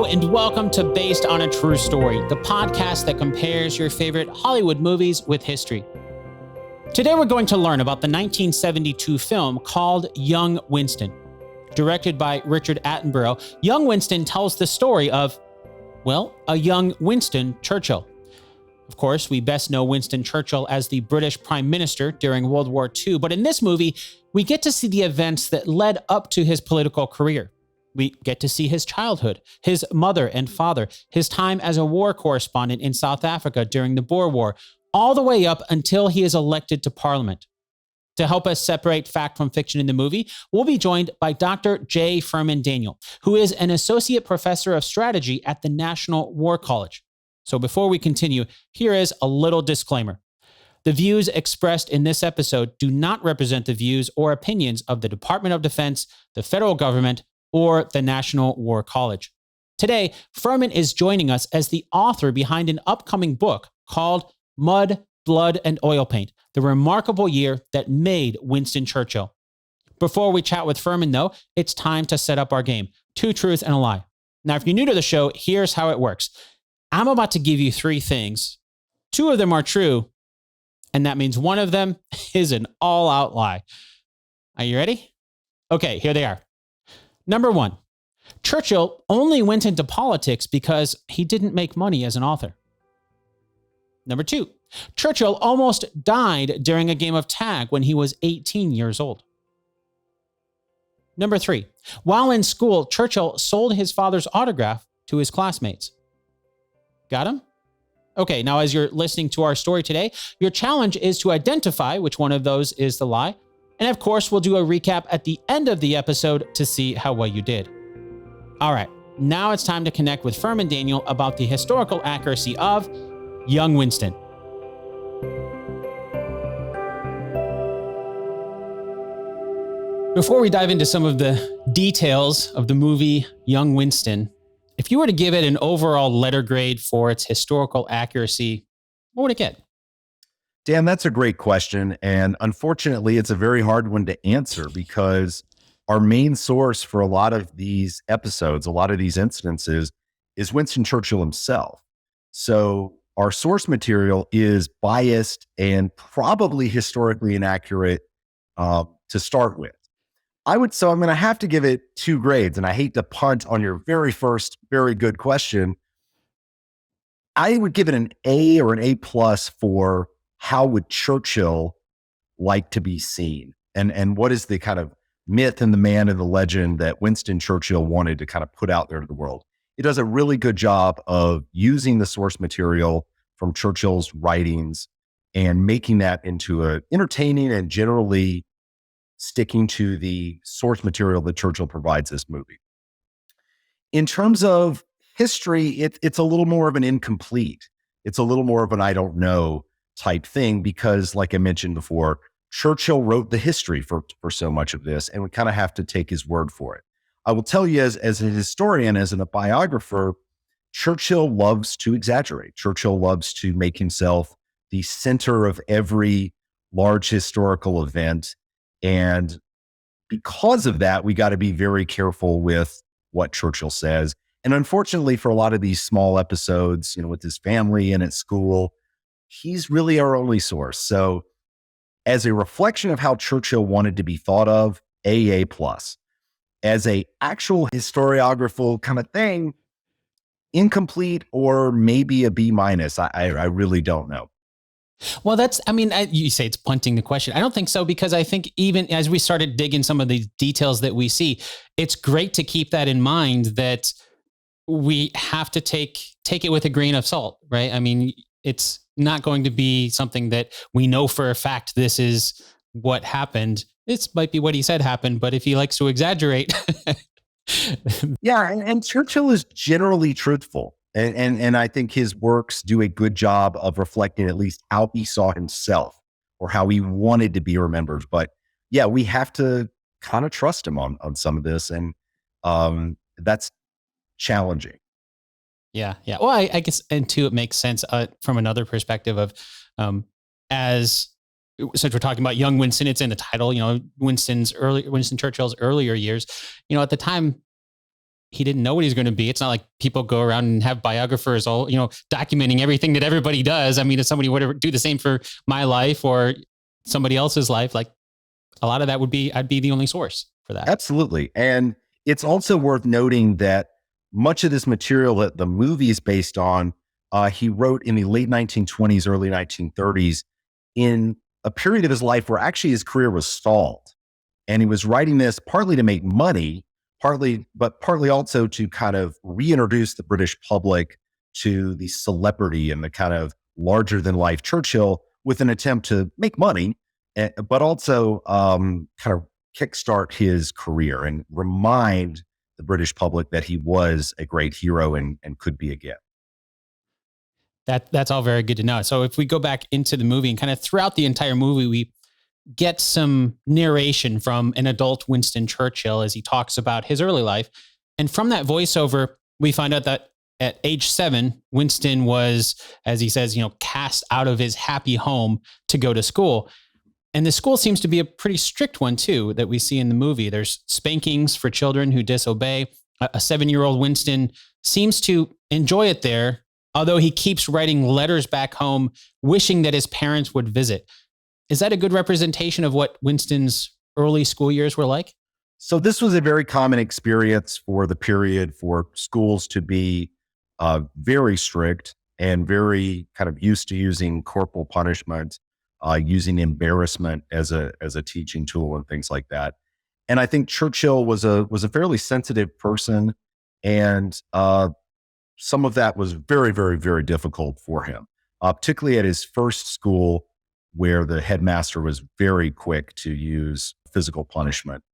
and welcome to Based on a True Story, the podcast that compares your favorite Hollywood movies with history. Today we're going to learn about the 1972 film called Young Winston. Directed by Richard Attenborough, Young Winston tells the story of, well, a young Winston Churchill. Of course, we best know Winston Churchill as the British Prime Minister during World War II, but in this movie, we get to see the events that led up to his political career. We get to see his childhood, his mother and father, his time as a war correspondent in South Africa during the Boer War, all the way up until he is elected to Parliament. To help us separate fact from fiction in the movie, we'll be joined by Dr. J. Furman Daniel, who is an associate professor of strategy at the National War College. So before we continue, here is a little disclaimer. The views expressed in this episode do not represent the views or opinions of the Department of Defense, the federal government, or the National War College. Today, Furman is joining us as the author behind an upcoming book called Mud, Blood, and Oil Paint, the remarkable year that made Winston Churchill. Before we chat with Furman, though, it's time to set up our game, Two Truths and a Lie. Now, if you're new to the show, here's how it works. I'm about to give you three things. Two of them are true, and that means one of them is an all-out lie. Are you ready? Okay, here they are. Number one, Churchill only went into politics because he didn't make money as an author. Number two, Churchill almost died during a game of tag when he was 18 years old. Number three, while in school, Churchill sold his father's autograph to his classmates. Got him? Okay, now as you're listening to our story today, your challenge is to identify which one of those is the lie. And of course, we'll do a recap at the end of the episode to see how well you did. All right, now it's time to connect with Furman Daniel about the historical accuracy of Young Winston. Before we dive into some of the details of the movie Young Winston, if you were to give it an overall letter grade for its historical accuracy, what would it get? Dan, that's a great question. And unfortunately, it's a very hard one to answer because our main source for a lot of these episodes, a lot of these incidences, is Winston Churchill himself. So our source material is biased and probably historically inaccurate to start with. I'm going to have to give it 2 grades, and I hate to punt on your very first, very good question. I would give it an A or an A plus for how would Churchill like to be seen? And what is the kind of myth and the man and the legend that Winston Churchill wanted to kind of put out there to the world? It does a really good job of using the source material from Churchill's writings and making that into a entertaining and generally sticking to the source material that Churchill provides this movie. In terms of history, it's a little more of an incomplete. It's a little more of an I don't know type thing because, like I mentioned before, Churchill wrote the history for so much of this, and we kind of have to take his word for it. I will tell you, as a historian, as a biographer, Churchill loves to exaggerate. Churchill loves to make himself the center of every large historical event. And because of that, we got to be very careful with what Churchill says. And unfortunately, for a lot of these small episodes, with his family and at school, he's really our only source. So as a reflection of how Churchill wanted to be thought of, A plus. As a actual historiographical kind of thing, incomplete or maybe a B minus. I really don't know. Well, you say it's punting the question. I don't think so, because I think even as we started digging some of the details that we see, it's great to keep that in mind that we have to take it with a grain of salt, right? I mean, it's not going to be something that we know for a fact this is what happened. This might be what he said happened, but if he likes to exaggerate. Yeah, and Churchill is generally truthful. And I think his works do a good job of reflecting at least how he saw himself or how he wanted to be remembered. But yeah, we have to kind of trust him on some of this. And that's challenging. Yeah. Well, I guess, and two, it makes sense from another perspective of since we're talking about young Winston, it's in the title, Winston Churchill's earlier years, at the time, he didn't know what he's going to be. It's not like people go around and have biographers all, documenting everything that everybody does. I mean, if somebody were to do the same for my life or somebody else's life, like a lot of that I'd be the only source for that. Absolutely. And it's also worth noting that much of this material that the movie is based on, he wrote in the late 1920s, early 1930s, in a period of his life where actually his career was stalled. And he was writing this partly to make money, but partly also to kind of reintroduce the British public to the celebrity and the kind of larger than life Churchill, with an attempt to make money, but also kind of kickstart his career and remind the British public that he was a great hero and could be again. That's all very good to know. So if we go back into the movie and kind of throughout the entire movie, we get some narration from an adult Winston Churchill as he talks about his early life. And from that voiceover, we find out that at age 7, Winston was, as he says, cast out of his happy home to go to school. And the school seems to be a pretty strict one too, that we see in the movie. There's spankings for children who disobey. A 7-year-old Winston seems to enjoy it there, although he keeps writing letters back home, wishing that his parents would visit. Is that a good representation of what Winston's early school years were like? So this was a very common experience for the period for schools to be very strict and very kind of used to using corporal punishment, using embarrassment as a teaching tool and things like that. And I think Churchill was a fairly sensitive person, and some of that was very, very, very difficult for him, particularly at his first school, where the headmaster was very quick to use physical punishment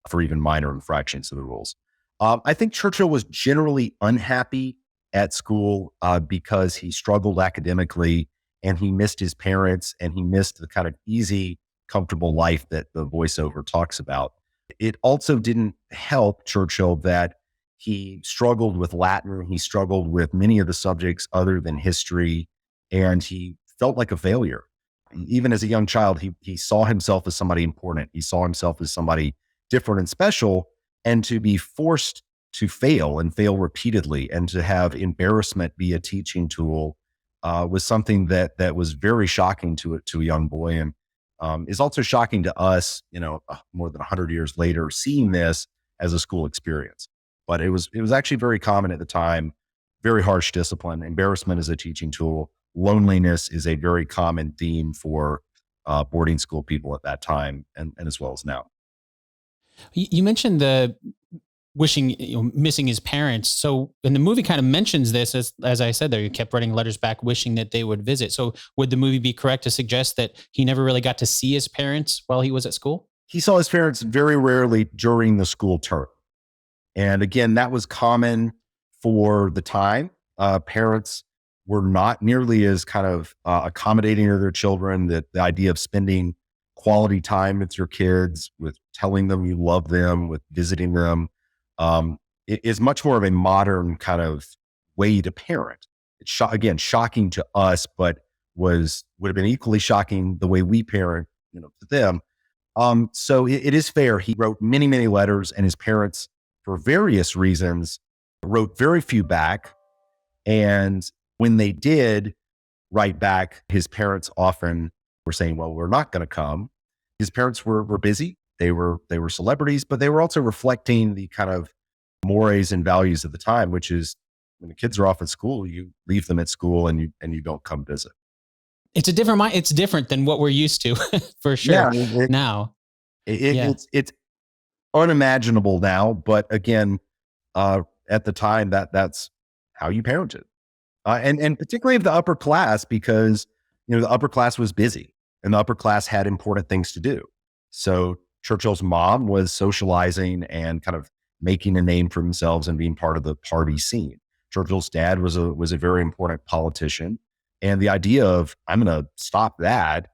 for even minor infractions of the rules. I think Churchill was generally unhappy at school because he struggled academically, and he missed his parents, and he missed the kind of easy, comfortable life that the voiceover talks about. It also didn't help Churchill that he struggled with Latin. He struggled with many of the subjects other than history, and he felt like a failure. Even as a young child, he saw himself as somebody important. He saw himself as somebody different and special, and to be forced to fail and fail repeatedly and to have embarrassment be a teaching tool was something that was very shocking to a young boy, and is also shocking to us, more than 100 years later, seeing this as a school experience. But it was actually very common at the time, very harsh discipline. Embarrassment is a teaching tool. Loneliness is a very common theme for boarding school people at that time, and as well as now. You mentioned the wishing, missing his parents. So, and the movie kind of mentions this, as I said there, he kept writing letters back, wishing that they would visit. So would the movie be correct to suggest that he never really got to see his parents while he was at school? He saw his parents very rarely during the school term. And again, that was common for the time. Parents were not nearly as kind of accommodating to their children. That the idea of spending quality time with your kids, with telling them you love them, with visiting them, it is much more of a modern kind of way to parent. It's again shocking to us, but would have been equally shocking the way we parent, to them. So it is fair. He wrote many, many letters, and his parents, for various reasons, wrote very few back. And when they did write back, his parents often were saying, well, we're not going to come. His parents were busy. They were celebrities, but they were also reflecting the kind of mores and values of the time, which is when the kids are off at school, you leave them at school and you don't come visit. It's a different mind. It's different than what we're used to for sure. Yeah, now. It's unimaginable now, but again, at the time that's how you parented. And particularly of the upper class, because, the upper class was busy and the upper class had important things to do. So Churchill's mom was socializing and kind of making a name for themselves and being part of the party scene. Churchill's dad was a very important politician. And the idea of, I'm going to stop that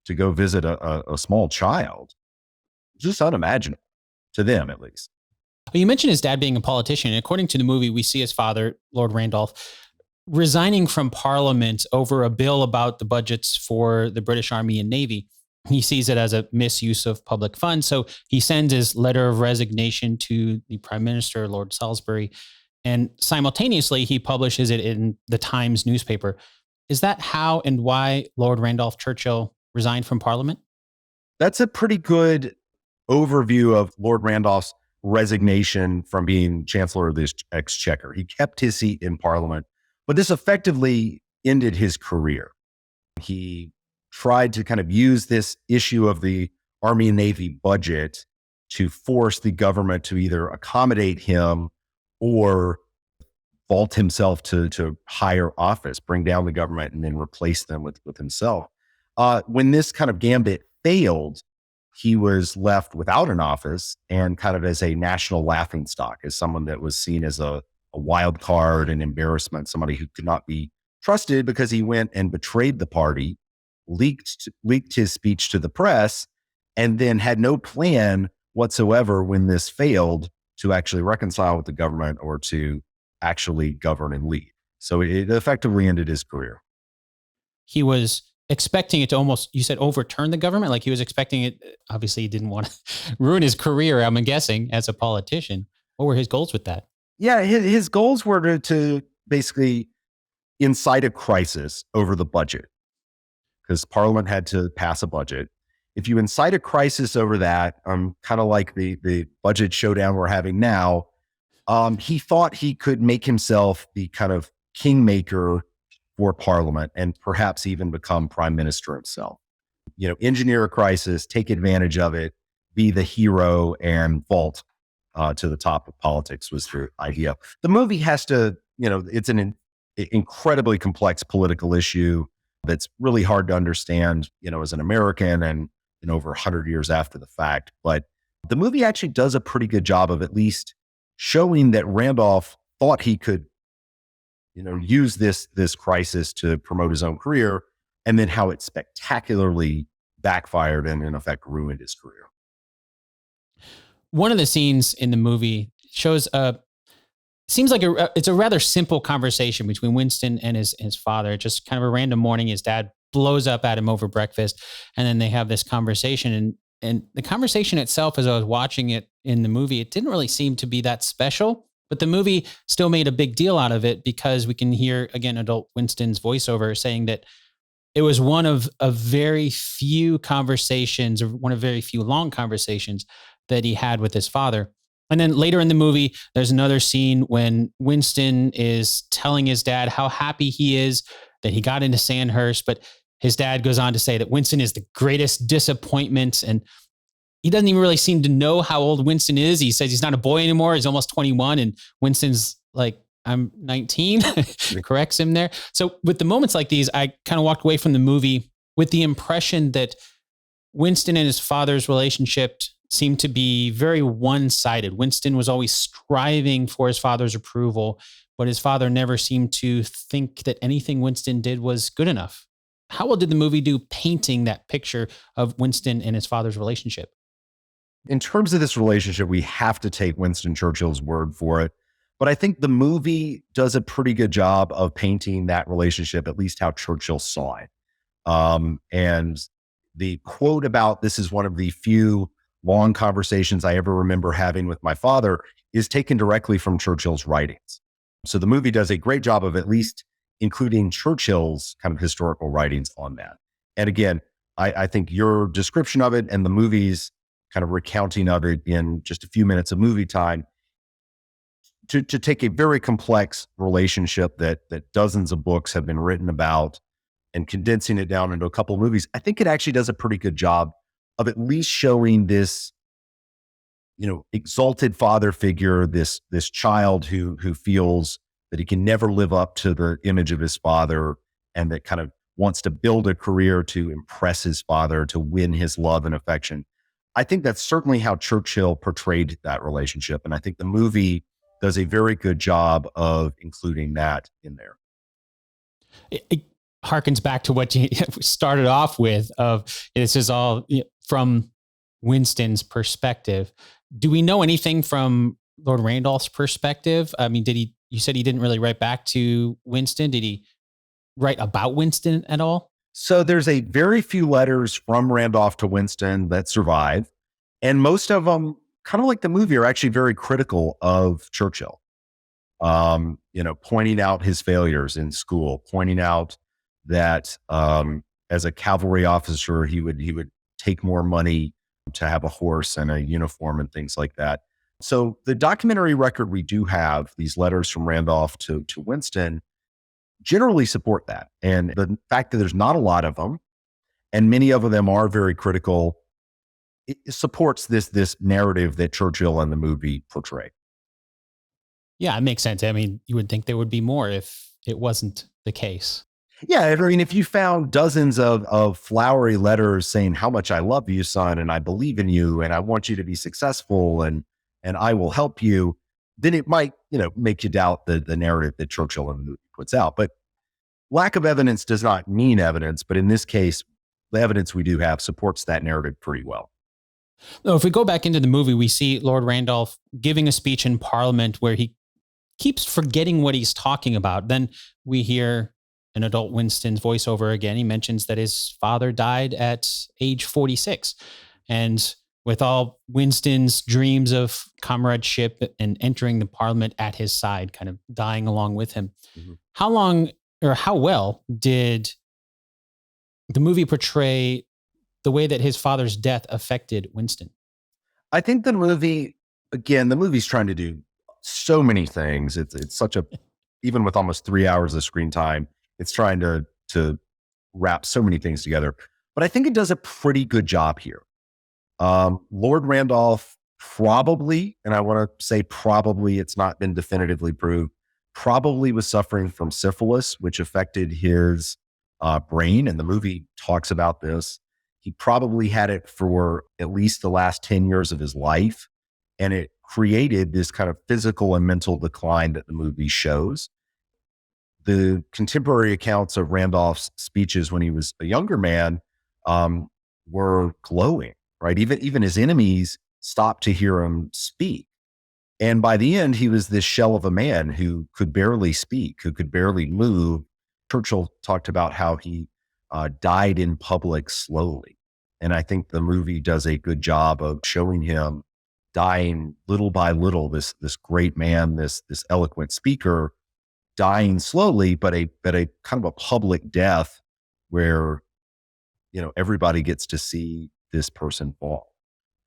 to go visit a small child, just unimaginable to them, at least. Well, you mentioned his dad being a politician. According to the movie, we see his father, Lord Randolph, resigning from Parliament over a bill about the budgets for the British Army and Navy. he sees it as a misuse of public funds. So he sends his letter of resignation to the Prime Minister, Lord Salisbury, and simultaneously he publishes it in the Times newspaper. Is that how and why Lord Randolph Churchill resigned from Parliament? That's a pretty good overview of Lord Randolph's resignation from being Chancellor of the Exchequer. He kept his seat in Parliament, but this effectively ended his career. He tried to kind of use this issue of the Army and Navy budget to force the government to either accommodate him or vault himself to higher office, bring down the government and then replace them with himself. When this kind of gambit failed, he was left without an office and kind of as a national laughingstock, as someone that was seen as a wild card, an embarrassment, somebody who could not be trusted because he went and betrayed the party, leaked his speech to the press, and then had no plan whatsoever when this failed to actually reconcile with the government or to actually govern and lead. So it effectively ended his career. He was expecting it to almost, you said, overturn the government? Like he was expecting it. Obviously, he didn't want to ruin his career, I'm guessing, as a politician. What were his goals with that? Yeah, his goals were to basically incite a crisis over the budget, because Parliament had to pass a budget. If you incite a crisis over that, kind of like the budget showdown we're having now, he thought he could make himself the kind of kingmaker for Parliament and perhaps even become Prime Minister himself. You know, engineer a crisis, take advantage of it, be the hero, and vault to the top of politics was the idea. The movie has to, it's an incredibly complex political issue that's really hard to understand, as an American and over 100 years after the fact. But the movie actually does a pretty good job of at least showing that Randolph thought he could, use this crisis to promote his own career, and then how it spectacularly backfired and in effect ruined his career. One of the scenes in the movie shows seems like it's a rather simple conversation between Winston and his father. Just kind of a random morning, his dad blows up at him over breakfast, and then they have this conversation. And the conversation itself, as I was watching it in the movie, it didn't really seem to be that special, but the movie still made a big deal out of it because we can hear, again, adult Winston's voiceover saying that it was one of very few conversations, or one of very few long conversations that he had with his father. And then later in the movie, there's another scene when Winston is telling his dad how happy he is that he got into Sandhurst, but his dad goes on to say that Winston is the greatest disappointment, and he doesn't even really seem to know how old Winston is. He says he's not a boy anymore. He's almost 21, and Winston's like, I'm 19, corrects him there. So with the moments like these, I kind of walked away from the movie with the impression that Winston and his father's relationship seemed to be very one-sided. Winston was always striving for his father's approval, but his father never seemed to think that anything Winston did was good enough. How well did the movie do painting that picture of Winston and his father's relationship? In terms of this relationship, we have to take Winston Churchill's word for it. But I think the movie does a pretty good job of painting that relationship, at least how Churchill saw it. And the quote about this is one of the few long conversations I ever remember having with my father is taken directly from Churchill's writings. So the movie does a great job of at least including Churchill's kind of historical writings on that. And again, I think your description of it and the movie's kind of recounting of it in just a few minutes of movie time to take a very complex relationship that dozens of books have been written about and condensing it down into a couple of movies, I think it actually does a pretty good job of at least showing this, exalted father figure, this child who feels that he can never live up to the image of his father and that kind of wants to build a career to impress his father, to win his love and affection. I think that's certainly how Churchill portrayed that relationship. And I think the movie does a very good job of including that in there. It harkens back to what you started off with of this is all from Winston's perspective. Do we know anything from Lord Randolph's perspective? I mean, you said he didn't really write back to Winston. Did he write about Winston at all? So there's a very few letters from Randolph to Winston that survive. And most of them, kind of like the movie, are actually very critical of Churchill. Pointing out his failures in school, pointing out that as a cavalry officer, he would take more money to have a horse and a uniform and things like that. So the documentary record we do have, these letters from Randolph to Winston, generally support that. And the fact that there's not a lot of them, and many of them are very critical, it supports this narrative that Churchill and the movie portray. Yeah, it makes sense. I mean, you would think there would be more if it wasn't the case. Yeah, I mean, if you found dozens of flowery letters saying how much I love you, son, and I believe in you, and I want you to be successful, and I will help you, then it might, make you doubt the narrative that Churchill in the movie puts out. But lack of evidence does not mean evidence. But in this case, the evidence we do have supports that narrative pretty well. If we go back into the movie, we see Lord Randolph giving a speech in Parliament where he keeps forgetting what he's talking about. Then we hear an adult Winston's voiceover again. He mentions that his father died at age 46. And with all Winston's dreams of comradeship and entering the Parliament at his side, kind of dying along with him, how long or how well did the movie portray the way that his father's death affected Winston? I think the movie's trying to do so many things. It's such a, even with almost 3 hours of screen time, it's trying to wrap so many things together. But I think it does a pretty good job here. Lord Randolph probably, and I want to say probably, it's not been definitively proved, probably was suffering from syphilis, which affected his brain. And the movie talks about this. He probably had it for at least the last 10 years of his life. And it created this kind of physical and mental decline that the movie shows. The contemporary accounts of Randolph's speeches when he was a younger man were glowing, right? Even his enemies stopped to hear him speak. And by the end, he was this shell of a man who could barely speak, who could barely move. Churchill talked about how he died in public slowly. And I think the movie does a good job of showing him dying little by little, this great man, this eloquent speaker, dying slowly, but a kind of a public death where, everybody gets to see this person fall.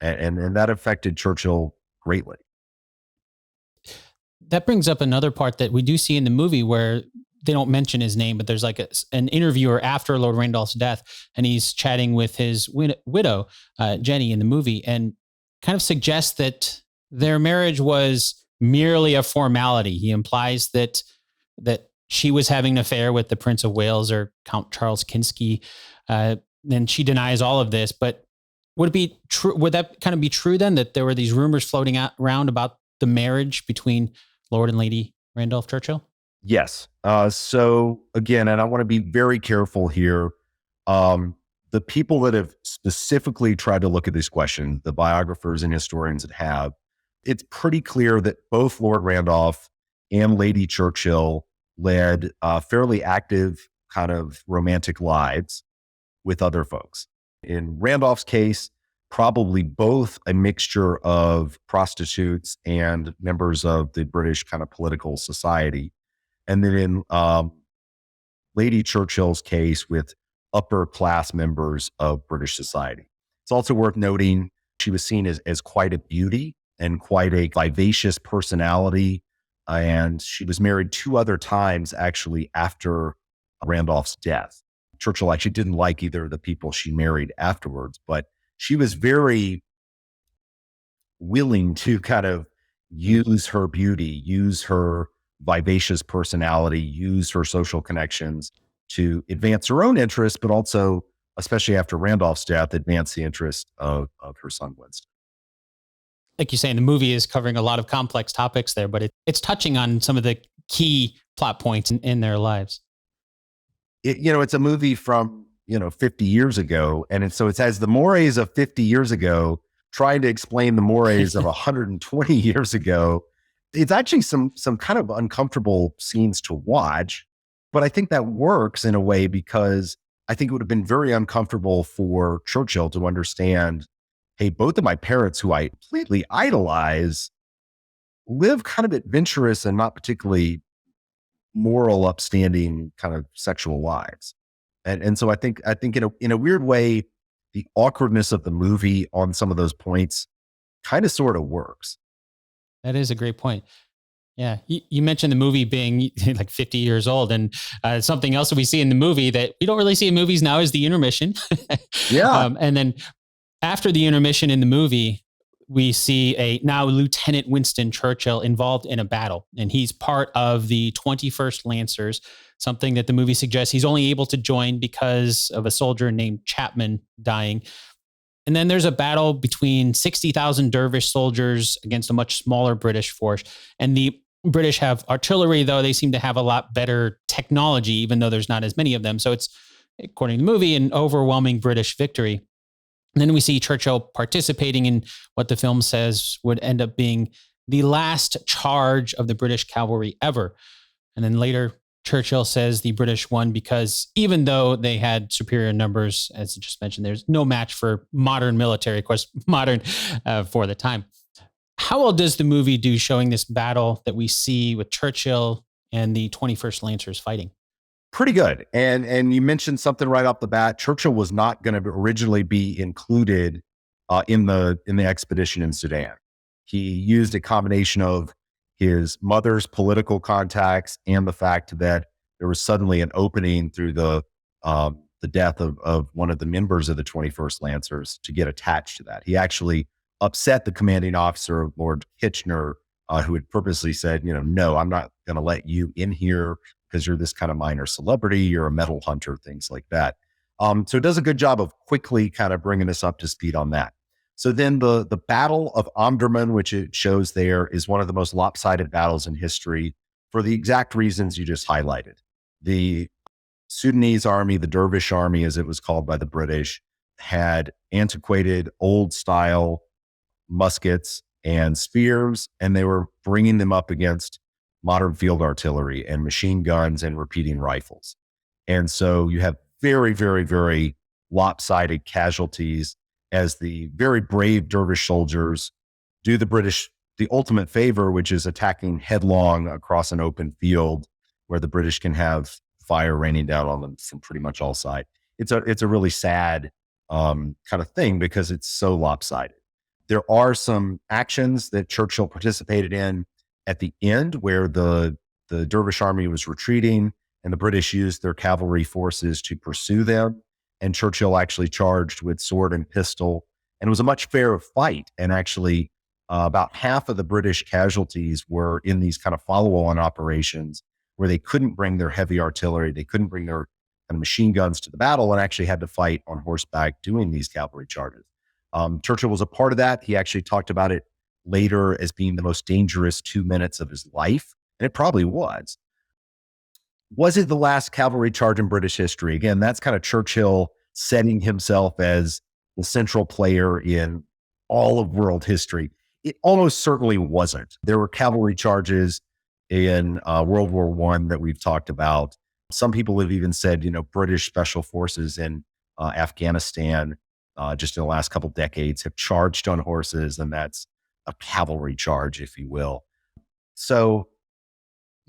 And that affected Churchill greatly. That brings up another part that we do see in the movie where they don't mention his name, but there's like an interviewer after Lord Randolph's death, and he's chatting with his widow, Jenny, in the movie, and kind of suggests that their marriage was merely a formality. He implies that she was having an affair with the Prince of Wales or Count Charles Kinsky, and she denies all of this. But would it be true? Would that kind of be true then, that there were these rumors floating around about the marriage between Lord and Lady Randolph Churchill? Yes. So again, and I want to be very careful here. The people that have specifically tried to look at this question, the biographers and historians that have, it's pretty clear that both Lord Randolph and Lady Churchill led fairly active kind of romantic lives with other folks. In Randolph's case, probably both a mixture of prostitutes and members of the British kind of political society. And then in Lady Churchill's case, with upper class members of British society. It's also worth noting she was seen as quite a beauty and quite a vivacious personality. And she was married 2 other times actually after Randolph's death. Churchill actually didn't like either of the people she married afterwards, but she was very willing to kind of use her beauty, use her vivacious personality, use her social connections to advance her own interests, but also, especially after Randolph's death, advance the interest of her son, Winston. Like you say, the movie is covering a lot of complex topics there, but it's touching on some of the key plot points in their lives. It's a movie from, 50 years ago. And so it has the mores of 50 years ago, trying to explain the mores of 120 years ago. It's actually some kind of uncomfortable scenes to watch, but I think that works in a way because I think it would have been very uncomfortable for Churchill to understand, hey, both of my parents, who I completely idolize, live kind of adventurous and not particularly moral, upstanding kind of sexual lives. And so I think in a weird way, the awkwardness of the movie on some of those points kind of sort of works. That is a great point. Yeah. You mentioned the movie being like 50 years old, and something else that we see in the movie that we don't really see in movies now is the intermission. Yeah. And then after the intermission in the movie, we see a now Lieutenant Winston Churchill involved in a battle, and he's part of the 21st Lancers, something that the movie suggests he's only able to join because of a soldier named Chapman dying. And then there's a battle between 60,000 dervish soldiers against a much smaller British force. And the British have artillery, though they seem to have a lot better technology, even though there's not as many of them. So it's, according to the movie, an overwhelming British victory. And then we see Churchill participating in what the film says would end up being the last charge of the British cavalry ever. And then later, Churchill says the British won because even though they had superior numbers, as I just mentioned, there's no match for modern military, of course, modern for the time. How well does the movie do showing this battle that we see with Churchill and the 21st Lancers fighting? Pretty good. And you mentioned something right off the bat. Churchill was not going to originally be included in the expedition in Sudan. He used a combination of his mother's political contacts and the fact that there was suddenly an opening through the death of one of the members of the 21st Lancers to get attached to that. He actually upset the commanding officer, Lord Kitchener, who had purposely said, no, I'm not going to let you in here because you're this kind of minor celebrity, you're a medal hunter, things like that. So it does a good job of quickly kind of bringing us up to speed on that. So then the Battle of Omdurman, which it shows there, is one of the most lopsided battles in history for the exact reasons you just highlighted. The Sudanese army, the Dervish army, as it was called by the British, had antiquated, old-style muskets and spears, and they were bringing them up against modern field artillery and machine guns and repeating rifles. And so you have very, very, very lopsided casualties as the very brave dervish soldiers do the British the ultimate favor, which is attacking headlong across an open field where the British can have fire raining down on them from pretty much all sides. It's a really sad kind of thing because it's so lopsided. There are some actions that Churchill participated in at the end where the Dervish army was retreating and the British used their cavalry forces to pursue them. And Churchill actually charged with sword and pistol. And it was a much fairer fight. And actually, about half of the British casualties were in these kind of follow-on operations where they couldn't bring their heavy artillery, they couldn't bring their kind of machine guns to the battle, and actually had to fight on horseback doing these cavalry charges. Churchill was a part of that. He actually talked about it later as being the most dangerous 2 minutes of his life. And it probably was. Was it the last cavalry charge in British history? Again, that's kind of Churchill setting himself as the central player in all of world history. It almost certainly wasn't. There were cavalry charges in World War I that we've talked about. Some people have even said, British special forces in Afghanistan just in the last couple decades have charged on horses, and that's a cavalry charge, if you will. So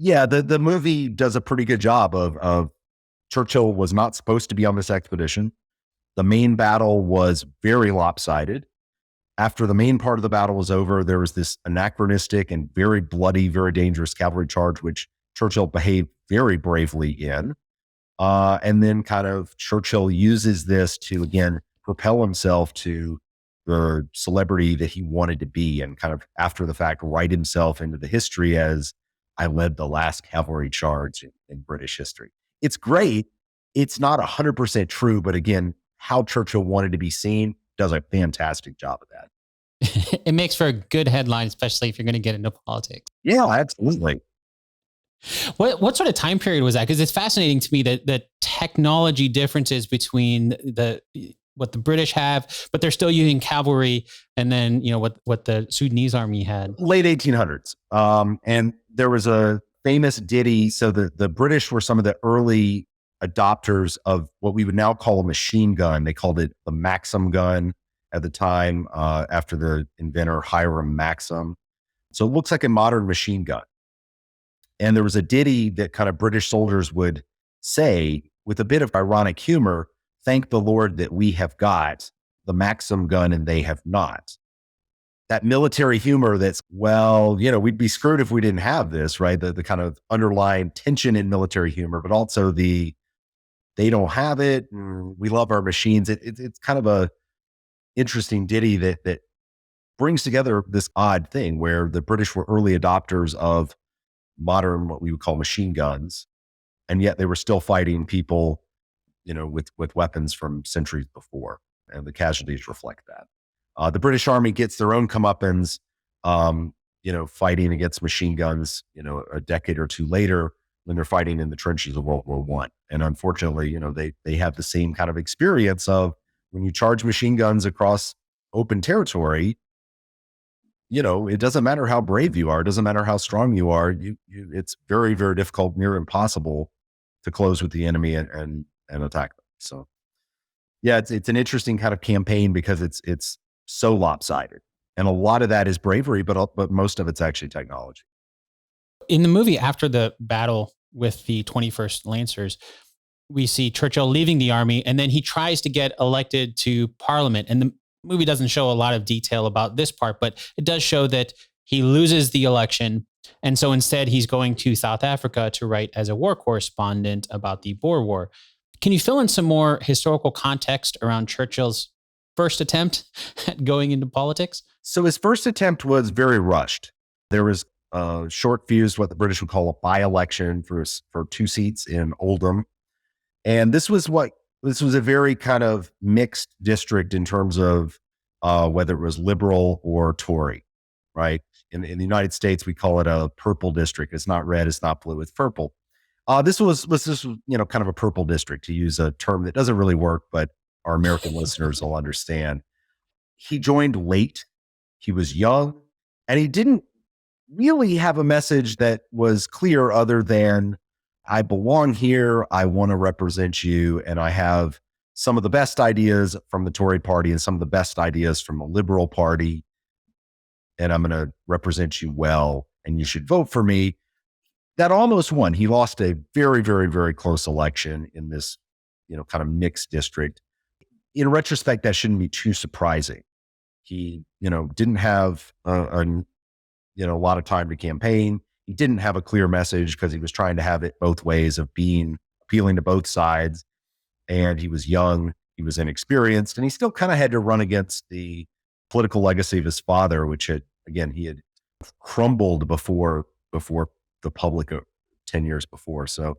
yeah, the movie does a pretty good job of Churchill was not supposed to be on this expedition. The main battle was very lopsided. After the main part of the battle was over, there was this anachronistic and very bloody, very dangerous cavalry charge, which Churchill behaved very bravely in. And then kind of Churchill uses this to, again, propel himself to the celebrity that he wanted to be, and kind of after the fact, write himself into the history as I led the last cavalry charge in British history. It's great. It's not 100% true, but again, how Churchill wanted to be seen does a fantastic job of that. It makes for a good headline, especially if you're going to get into politics. Yeah, absolutely. What sort of time period was that? Because it's fascinating to me that the technology differences between what the British have, but they're still using cavalry, and then what the Sudanese army had. Late 1800s, and there was a famous ditty. So the British were some of the early adopters of what we would now call a machine gun. They called it the Maxim gun at the time, after the inventor Hiram Maxim. So it looks like a modern machine gun. And there was a ditty that kind of British soldiers would say with a bit of ironic humor, "Thank the Lord that we have got the Maxim gun and they have not." That military humor that's, well, we'd be screwed if we didn't have this, right? The kind of underlying tension in military humor, but also they don't have it. We love our machines. It's kind of a interesting ditty that brings together this odd thing where the British were early adopters of modern, what we would call machine guns. And yet they were still fighting people, with weapons from centuries before. And the casualties reflect that. The British Army gets their own comeuppance, fighting against machine guns, a decade or two later when they're fighting in the trenches of World War I. And unfortunately, they have the same kind of experience of when you charge machine guns across open territory, it doesn't matter how brave you are. It doesn't matter how strong you are. It's very, very difficult, near impossible to close with the enemy and attack them. So yeah, it's an interesting kind of campaign because it's so lopsided. And a lot of that is bravery, but most of it's actually technology. In the movie, after the battle with the 21st Lancers, we see Churchill leaving the army, and then he tries to get elected to Parliament. And the movie doesn't show a lot of detail about this part, but it does show that he loses the election. And so instead, he's going to South Africa to write as a war correspondent about the Boer War. Can you fill in some more historical context around Churchill's first attempt at going into politics? So his first attempt was very rushed. There was a short fused, what the British would call a by-election for 2 seats in Oldham. And this was a very kind of mixed district in terms of whether it was liberal or Tory, right? In the United States, we call it a purple district. It's not red, it's not blue, it's purple. This was kind of a purple district, to use a term that doesn't really work, but our American listeners will understand. He joined late. He was young, and he didn't really have a message that was clear other than, I belong here, I want to represent you, and I have some of the best ideas from the Tory party and some of the best ideas from the Liberal Party, and I'm going to represent you well, and you should vote for me. That almost won. He lost a very, very, very close election in this, kind of mixed district. In retrospect, that shouldn't be too surprising. He, didn't have a lot of time to campaign. He didn't have a clear message because he was trying to have it both ways of being appealing to both sides. And he was young, he was inexperienced, and he still kind of had to run against the political legacy of his father, which he had crumbled before the public 10 years before. So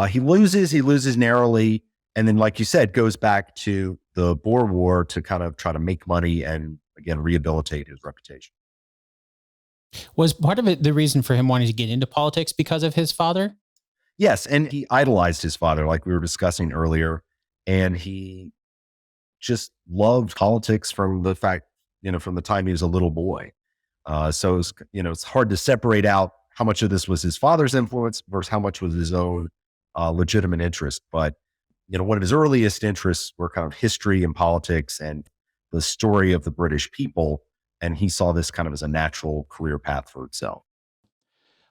he loses narrowly. And then, like you said, goes back to the Boer War to kind of try to make money and, again, rehabilitate his reputation. Was part of it the reason for him wanting to get into politics because of his father? Yes. And he idolized his father, like we were discussing earlier. And he just loved politics from the time he was a little boy. So it's hard to separate out how much of this was his father's influence versus how much was his own legitimate interest. But, one of his earliest interests were kind of history and politics and the story of the British people. And he saw this kind of as a natural career path for itself.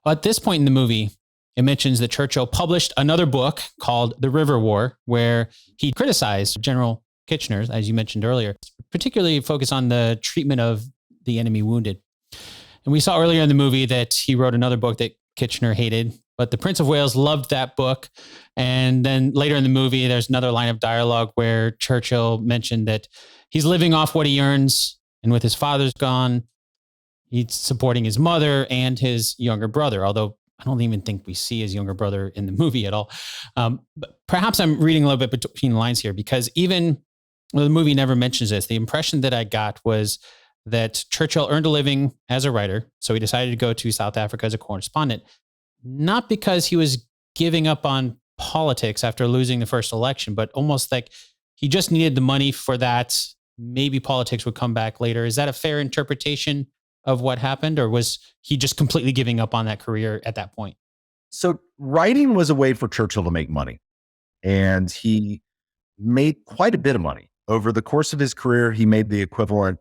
Well, at this point in the movie, it mentions that Churchill published another book called The River War, where he criticized General Kitchener, as you mentioned earlier, particularly focused on the treatment of the enemy wounded. And we saw earlier in the movie that he wrote another book that Kitchener hated, but the Prince of Wales loved that book. And then later in the movie, there's another line of dialogue where Churchill mentioned that he's living off what he earns. And with his father's gone, he's supporting his mother and his younger brother, although I don't even think we see his younger brother in the movie at all. But perhaps I'm reading a little bit between the lines here, because even though the movie never mentions this, the impression that I got was that Churchill earned a living as a writer. So he decided to go to South Africa as a correspondent, not because he was giving up on politics after losing the first election, but almost like he just needed the money for that. Maybe politics would come back later. Is that a fair interpretation of what happened, or was he just completely giving up on that career at that point? So writing was a way for Churchill to make money. and he made quite a bit of money. Over the course of his career, he made the equivalent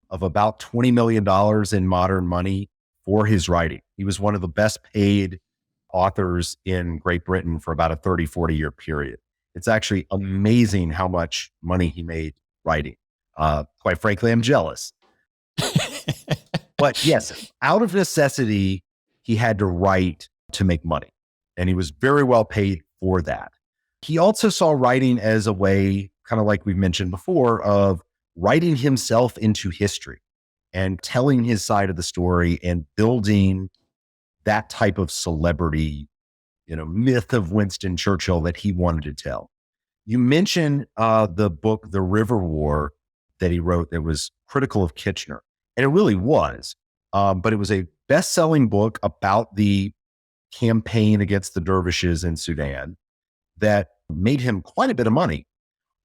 of about $20 million in modern money for his writing. He was one of the best paid authors in Great Britain for about a 30, 40-year period. It's actually amazing how much money he made writing. Quite frankly, I'm jealous. But yes, out of necessity, he had to write to make money. And he was very well paid for that. He also saw writing as a way, kind of like we've mentioned before, of writing himself into history and telling his side of the story and building that type of celebrity, myth of Winston Churchill that he wanted to tell. You mentioned the book, The River War, that he wrote that was critical of Kitchener. And it really was. But it was a best-selling book about the campaign against the dervishes in Sudan that made him quite a bit of money.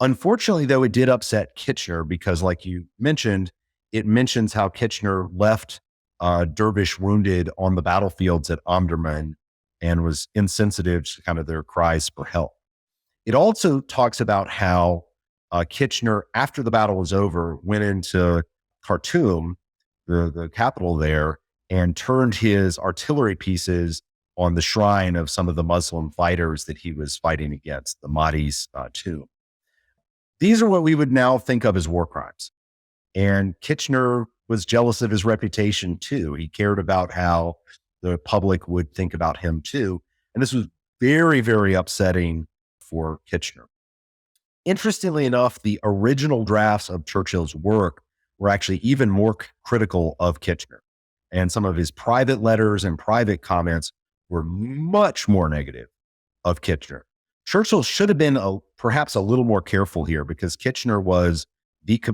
Unfortunately, though, it did upset Kitchener because, like you mentioned, it mentions how Kitchener left dervish wounded on the battlefields at Omdurman and was insensitive to kind of their cries for help. It also talks about how Kitchener, after the battle was over, went into Khartoum, the capital there, and turned his artillery pieces on the shrine of some of the Muslim fighters that he was fighting against, the Mahdi's tomb. These are what we would now think of as war crimes. And Kitchener was jealous of his reputation too. He cared about how the public would think about him too. And this was very, very upsetting for Kitchener. Interestingly enough, the original drafts of Churchill's work were actually even more critical of Kitchener. And some of his private letters and private comments were much more negative of Kitchener. Churchill should have been perhaps a little more careful here because Kitchener was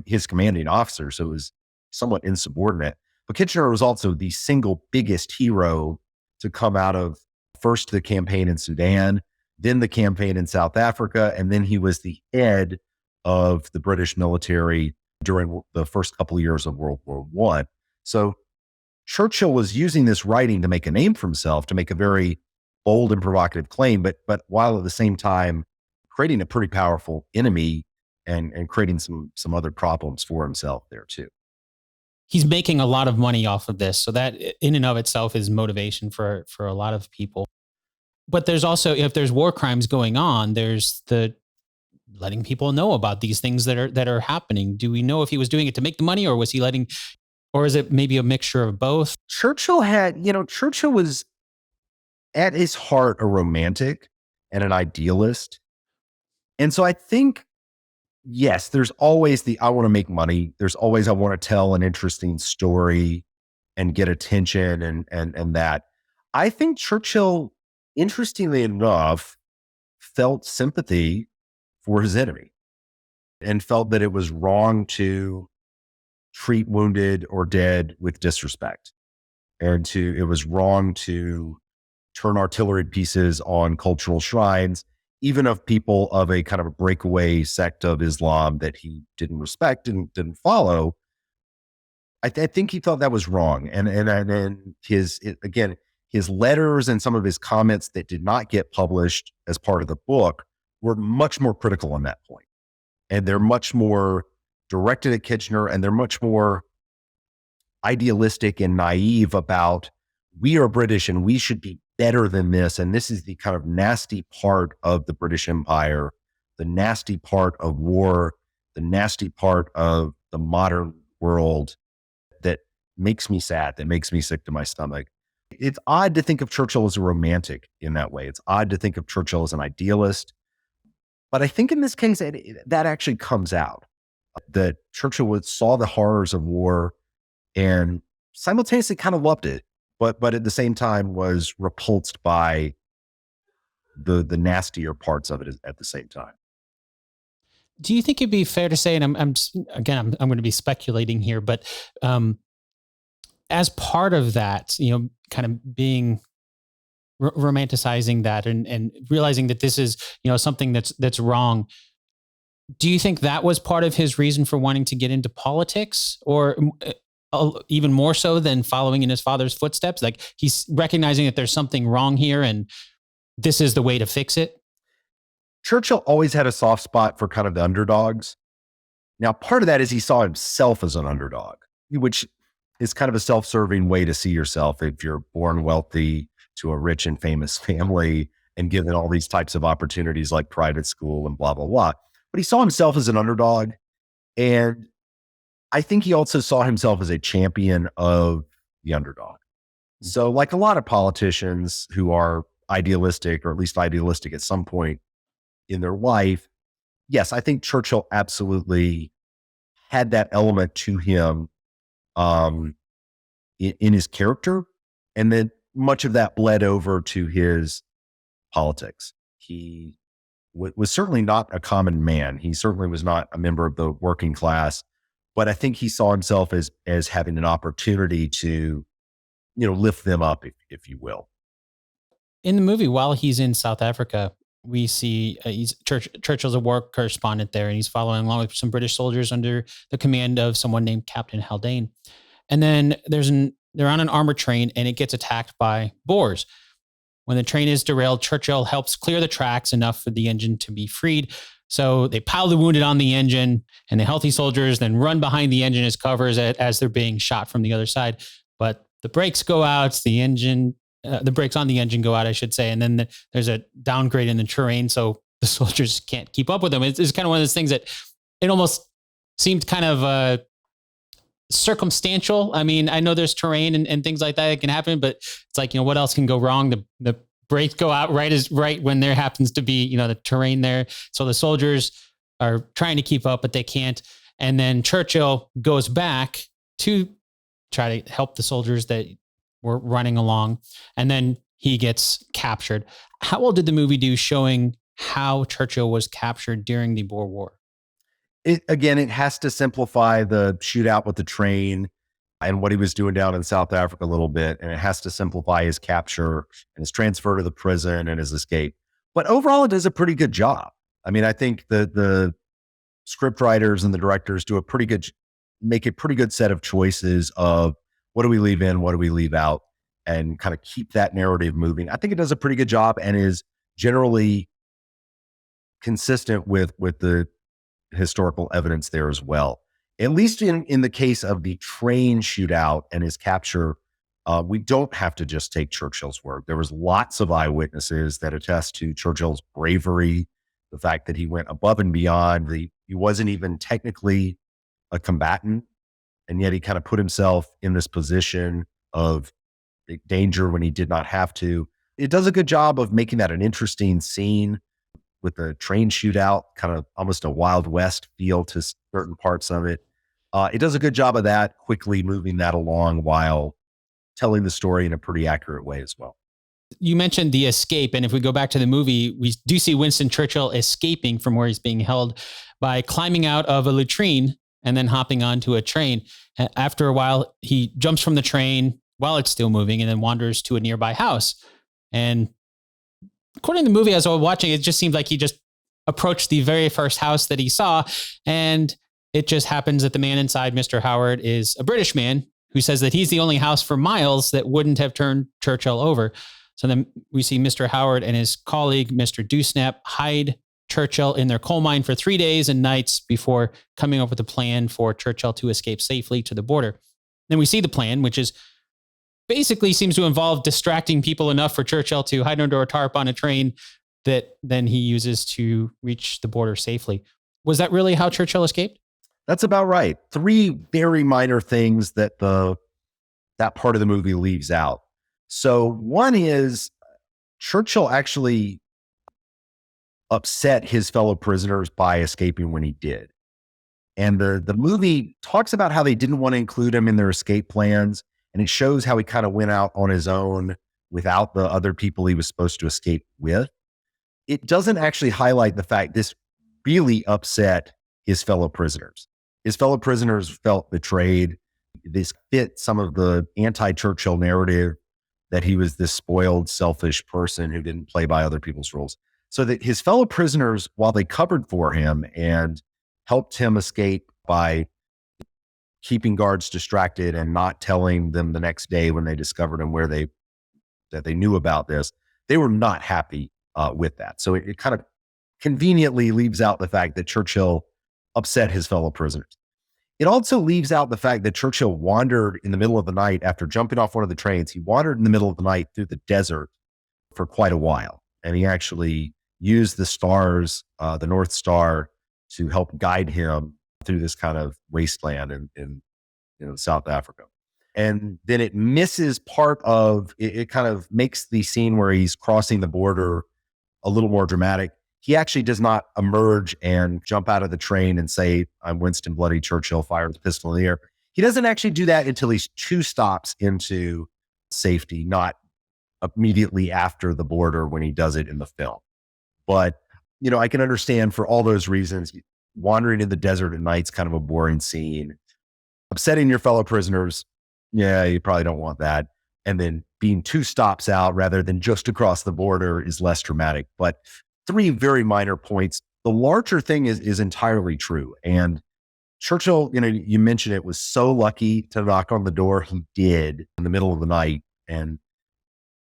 his commanding officer, so it was somewhat insubordinate. But Kitchener was also the single biggest hero to come out of first the campaign in Sudan, then the campaign in South Africa, and then he was the head of the British military during the first couple of years of World War I. So Churchill was using this writing to make a name for himself, to make a very bold and provocative claim, but while at the same time creating a pretty powerful enemy and creating some other problems for himself there too. He's making a lot of money off of this. So that in and of itself is motivation for a lot of people. But there's also, if there's war crimes going on, there's the letting people know about these things that are happening. Do we know if he was doing it to make the money, or was he letting, or is it maybe a mixture of both? Churchill was at his heart a romantic and an idealist. And so I think, yes, there's always I want to make money. There's always, I want to tell an interesting story and get attention and that. I think Churchill, interestingly enough, felt sympathy for his enemy and felt that it was wrong to treat wounded or dead with disrespect. And it was wrong to turn artillery pieces on cultural shrines, even of people of a kind of a breakaway sect of Islam that he didn't respect and didn't follow. I think he thought that was wrong. And his letters and some of his comments that did not get published as part of the book were much more critical on that point. And they're much more directed at Kitchener, and they're much more idealistic and naive about, we are British and we should be better than this. And this is the kind of nasty part of the British Empire, the nasty part of war, the nasty part of the modern world that makes me sad, that makes me sick to my stomach. It's odd to think of Churchill as a romantic in that way. It's odd to think of Churchill as an idealist. But I think in this case, that actually comes out, that Churchill saw the horrors of war and simultaneously kind of loved it, but at the same time was repulsed by the nastier parts of it at the same time. Do you think it'd be fair to say, and I'm going to be speculating here, but as part of that, kind of being romanticizing that and realizing that this is, something that's wrong. Do you think that was part of his reason for wanting to get into politics, or even more so than following in his father's footsteps? Like, he's recognizing that there's something wrong here and this is the way to fix it? Churchill always had a soft spot for kind of the underdogs. Now, part of that is he saw himself as an underdog, which is kind of a self-serving way to see yourself if you're born wealthy to a rich and famous family and given all these types of opportunities like private school and blah, blah, blah. But he saw himself as an underdog. And I think he also saw himself as a champion of the underdog. So like a lot of politicians who are idealistic, or at least idealistic at some point in their life, yes, I think Churchill absolutely had that element to him in his character. And then much of that bled over to his politics. He was certainly not a common man. He certainly was not a member of the working class, but I think he saw himself as having an opportunity to, lift them up, if you will. In the movie, while he's in South Africa, we see Churchill's a war correspondent there, and he's following along with some British soldiers under the command of someone named Captain Haldane. And then they're on an armored train, and it gets attacked by Boers. When the train is derailed, Churchill helps clear the tracks enough for the engine to be freed. So they pile the wounded on the engine, and the healthy soldiers then run behind the engine as covers as they're being shot from the other side. But the brakes go out, the brakes on the engine go out, I should say. And then there's a downgrade in the terrain, so the soldiers can't keep up with them. It's kind of one of those things that it almost seemed kind of circumstantial. I mean, I know there's terrain and things like that can happen, but it's like, what else can go wrong? The brakes go out right when there happens to be, the terrain there. So the soldiers are trying to keep up, but they can't. And then Churchill goes back to try to help the soldiers that were running along. And then he gets captured. How well did the movie do showing how Churchill was captured during the Boer War? It has to simplify the shootout with the train and what he was doing down in South Africa a little bit. And it has to simplify his capture and his transfer to the prison and his escape. But overall, it does a pretty good job. I mean, I think the script writers and the directors make a pretty good set of choices of what do we leave in, what do we leave out, and kind of keep that narrative moving. I think it does a pretty good job and is generally consistent with the historical evidence there as well. At least in the case of the train shootout and his capture, we don't have to just take Churchill's word. There was lots of eyewitnesses that attest to Churchill's bravery, the fact that he went above and beyond. He wasn't even technically a combatant, and yet he kind of put himself in this position of danger when he did not have to. It does a good job of making that an interesting scene with the train shootout, kind of almost a Wild West feel to certain parts of it. It does a good job of that, quickly moving that along while telling the story in a pretty accurate way as well. You mentioned the escape. And if we go back to the movie, we do see Winston Churchill escaping from where he's being held by climbing out of a latrine and then hopping onto a train. After a while, he jumps from the train while it's still moving and then wanders to a nearby house. And according to the movie, as I was watching, it just seemed like he just approached the very first house that he saw. And it just happens that the man inside, Mr. Howard, is a British man who says that he's the only house for miles that wouldn't have turned Churchill over. So then we see Mr. Howard and his colleague, Mr. Dewsnap, hide Churchill in their coal mine for 3 days and nights before coming up with a plan for Churchill to escape safely to the border. Then we see the plan, which is basically seems to involve distracting people enough for Churchill to hide under a tarp on a train that then he uses to reach the border safely. Was that really how Churchill escaped? That's about right. 3 very minor things that that part of the movie leaves out. So one is Churchill actually upset his fellow prisoners by escaping when he did. And the movie talks about how they didn't want to include him in their escape plans. And it shows how he kind of went out on his own without the other people he was supposed to escape with. It doesn't actually highlight the fact this really upset his fellow prisoners. His fellow prisoners felt betrayed. This fit some of the anti-Churchill narrative that he was this spoiled, selfish person who didn't play by other people's rules. So that his fellow prisoners, while they covered for him and helped him escape by keeping guards distracted and not telling them the next day when they discovered him that they knew about this, they were not happy with that. So it kind of conveniently leaves out the fact that Churchill upset his fellow prisoners. It also leaves out the fact that Churchill wandered in the middle of the night after jumping off one of the trains. He wandered in the middle of the night through the desert for quite a while. And he actually used the stars, the North Star, to help guide him through this kind of wasteland in South Africa. And then it misses part of it. It kind of makes the scene where he's crossing the border a little more dramatic. He actually does not emerge and jump out of the train and say, "I'm Winston Bloody Churchill," fire his pistol in the air. He doesn't actually do that until he's 2 stops into safety, not immediately after the border when he does it in the film. But, I can understand for all those reasons, wandering in the desert at night's kind of a boring scene. Upsetting your fellow prisoners, yeah, you probably don't want that. And then being 2 stops out rather than just across the border is less dramatic. But 3 very minor points. The larger thing is entirely true. And Churchill, you mentioned it, was so lucky to knock on the door he did in the middle of the night. And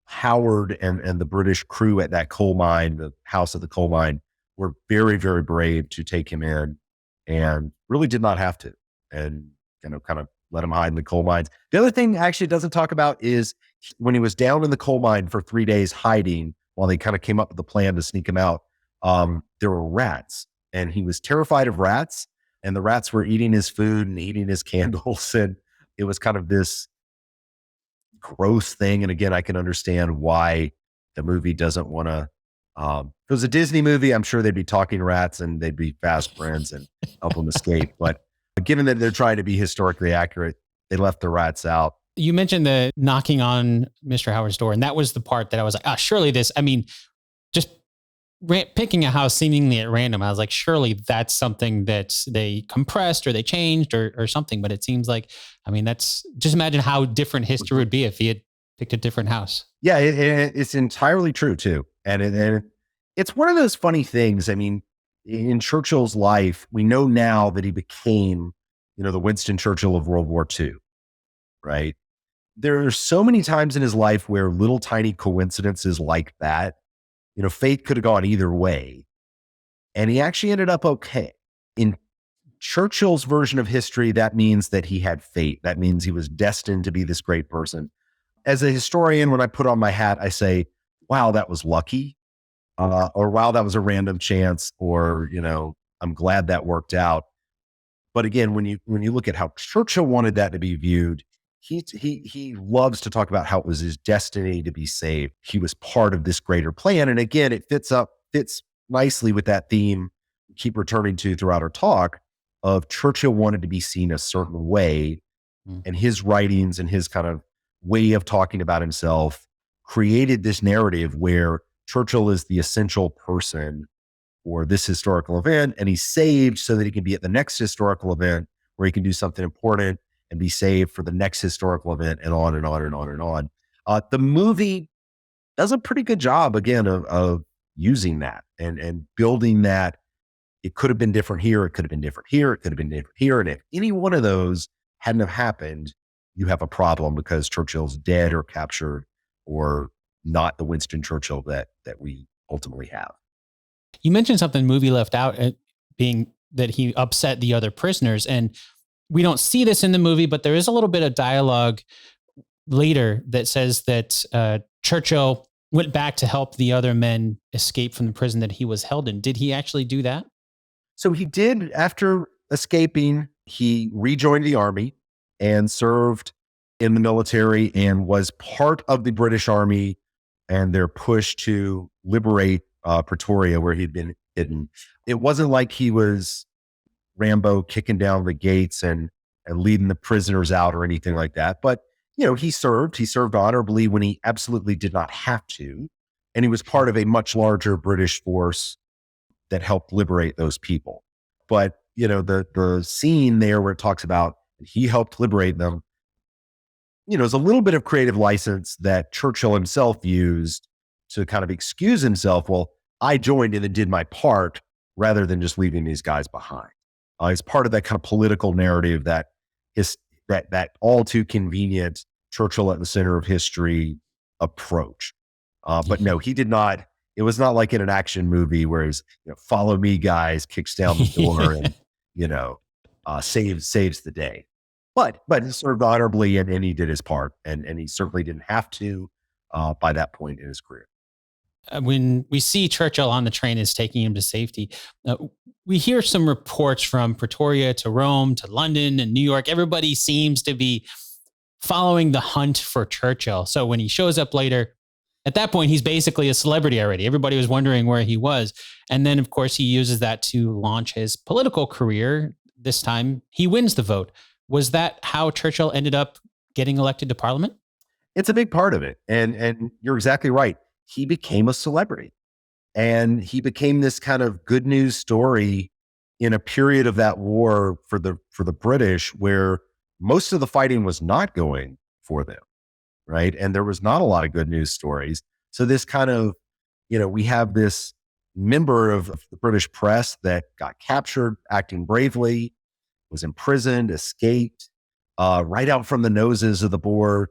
Howard and the British crew at that coal mine, the House of the Coal Mine, were very, very brave to take him in and really did not have to. And, kind of let him hide in the coal mines. The other thing actually doesn't talk about is when he was down in the coal mine for 3 days hiding while they kind of came up with a plan to sneak him out, there were rats and he was terrified of rats, and the rats were eating his food and eating his candles. And it was kind of this gross thing. And again, I can understand why the movie doesn't want to, if it was a Disney movie, I'm sure they'd be talking rats and they'd be fast friends and help them escape. But given that they're trying to be historically accurate, they left the rats out. You mentioned the knocking on Mr. Howard's door, and that was the part that I was like, surely this, just picking a house seemingly at random, I was like, surely that's something that they compressed or they changed or something. But it seems like, that's just imagine how different history would be if he had picked a different house. Yeah, it's entirely true too. And it's one of those funny things. In Churchill's life, we know now that he became, the Winston Churchill of World War II, right? There are so many times in his life where little tiny coincidences like that, fate could have gone either way. And he actually ended up okay. In Churchill's version of history, that means that he had fate. That means he was destined to be this great person. As a historian, when I put on my hat, I say, wow, that was lucky. Or wow, that was a random chance, or, I'm glad that worked out. But again, when you look at how Churchill wanted that to be viewed, he loves to talk about how it was his destiny to be saved. He was part of this greater plan. And again, it fits nicely with that theme we keep returning to throughout our talk of Churchill wanted to be seen a certain way. And his writings and his kind of way of talking about himself created this narrative where Churchill is the essential person for this historical event, and he's saved so that he can be at the next historical event where he can do something important and be saved for the next historical event, and on and on and on and on. The movie does a pretty good job, again, of using that and building that. It could have been different here. It could have been different here. It could have been different here. And if any one of those hadn't have happened, you have a problem because Churchill's dead or captured or not the Winston Churchill that we ultimately have. You mentioned something the movie left out, being that he upset the other prisoners. And we don't see this in the movie, but there is a little bit of dialogue later that says that Churchill went back to help the other men escape from the prison that he was held in. Did he actually do that? So he did. After escaping, he rejoined the army and served in the military and was part of the British Army and their push to liberate Portrayal, where he'd been hidden. It wasn't like he was Rambo kicking down the gates and leading the prisoners out or anything like that. But, he served honorably when he absolutely did not have to. And he was part of a much larger British force that helped liberate those people. But, the scene there where it talks about he helped liberate them, is a little bit of creative license that Churchill himself used to kind of excuse himself. Well, I joined in and did my part rather than just leaving these guys behind. It's part of that kind of political narrative that all too convenient Churchill at the center of history approach. But no, he did not It was not like in an action movie where he's, follow me, guys, kicks down the door and, you know, saves the day. But he served honorably and he did his part. And he certainly didn't have to by that point in his career. When we see Churchill on the train is taking him to safety, we hear some reports from Pretoria to Rome to London and New York. Everybody seems to be following the hunt for Churchill. So when he shows up later, at that point, he's basically a celebrity already. Everybody was wondering where he was. And then, of course, he uses that to launch his political career. This time, he wins the vote. Was that how Churchill ended up getting elected to Parliament? It's a big part of it. And you're exactly right. He became a celebrity. And he became this kind of good news story in a period of that war for the British where most of the fighting was not going for them, right? And there was not a lot of good news stories. So this kind of, we have this member of the British press that got captured, acting bravely, was imprisoned, escaped, right out from the noses of the board.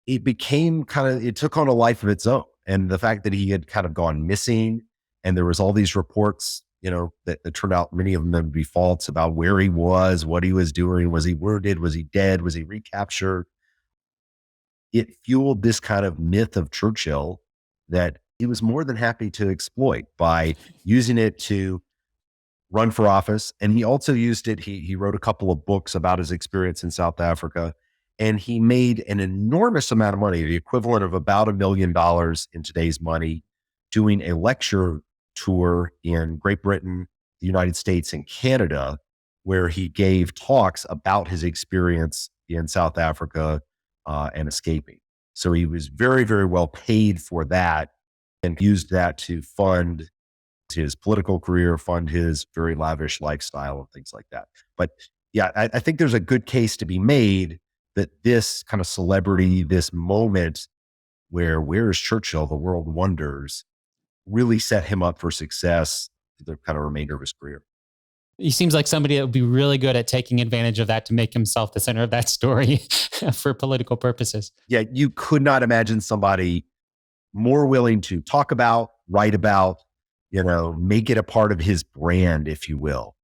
It became it took on a life of its own. And the fact that he had kind of gone missing and there was all these reports, that turned out many of them to be false about where he was, what he was doing. Was he wounded? Was he dead? Was he recaptured? It fueled this kind of myth of Churchill that he was more than happy to exploit by using it to run for office. And he also used it. He wrote a couple of books about his experience in South Africa. And he made an enormous amount of money, the equivalent of about $1 million in today's money, doing a lecture tour in Great Britain, the United States, and Canada, where he gave talks about his experience in South Africa and escaping. So he was very, very well paid for that and used that to fund his political career, fund his very lavish lifestyle and things like that. But yeah, I think there's a good case to be made that this kind of celebrity, this moment where is Churchill, the world wonders, really set him up for success for the kind of remainder of his career. He seems like somebody that would be really good at taking advantage of that to make himself the center of that story for political purposes. Yeah, you could not imagine somebody more willing to talk about, write about, make it a part of his brand, if you will,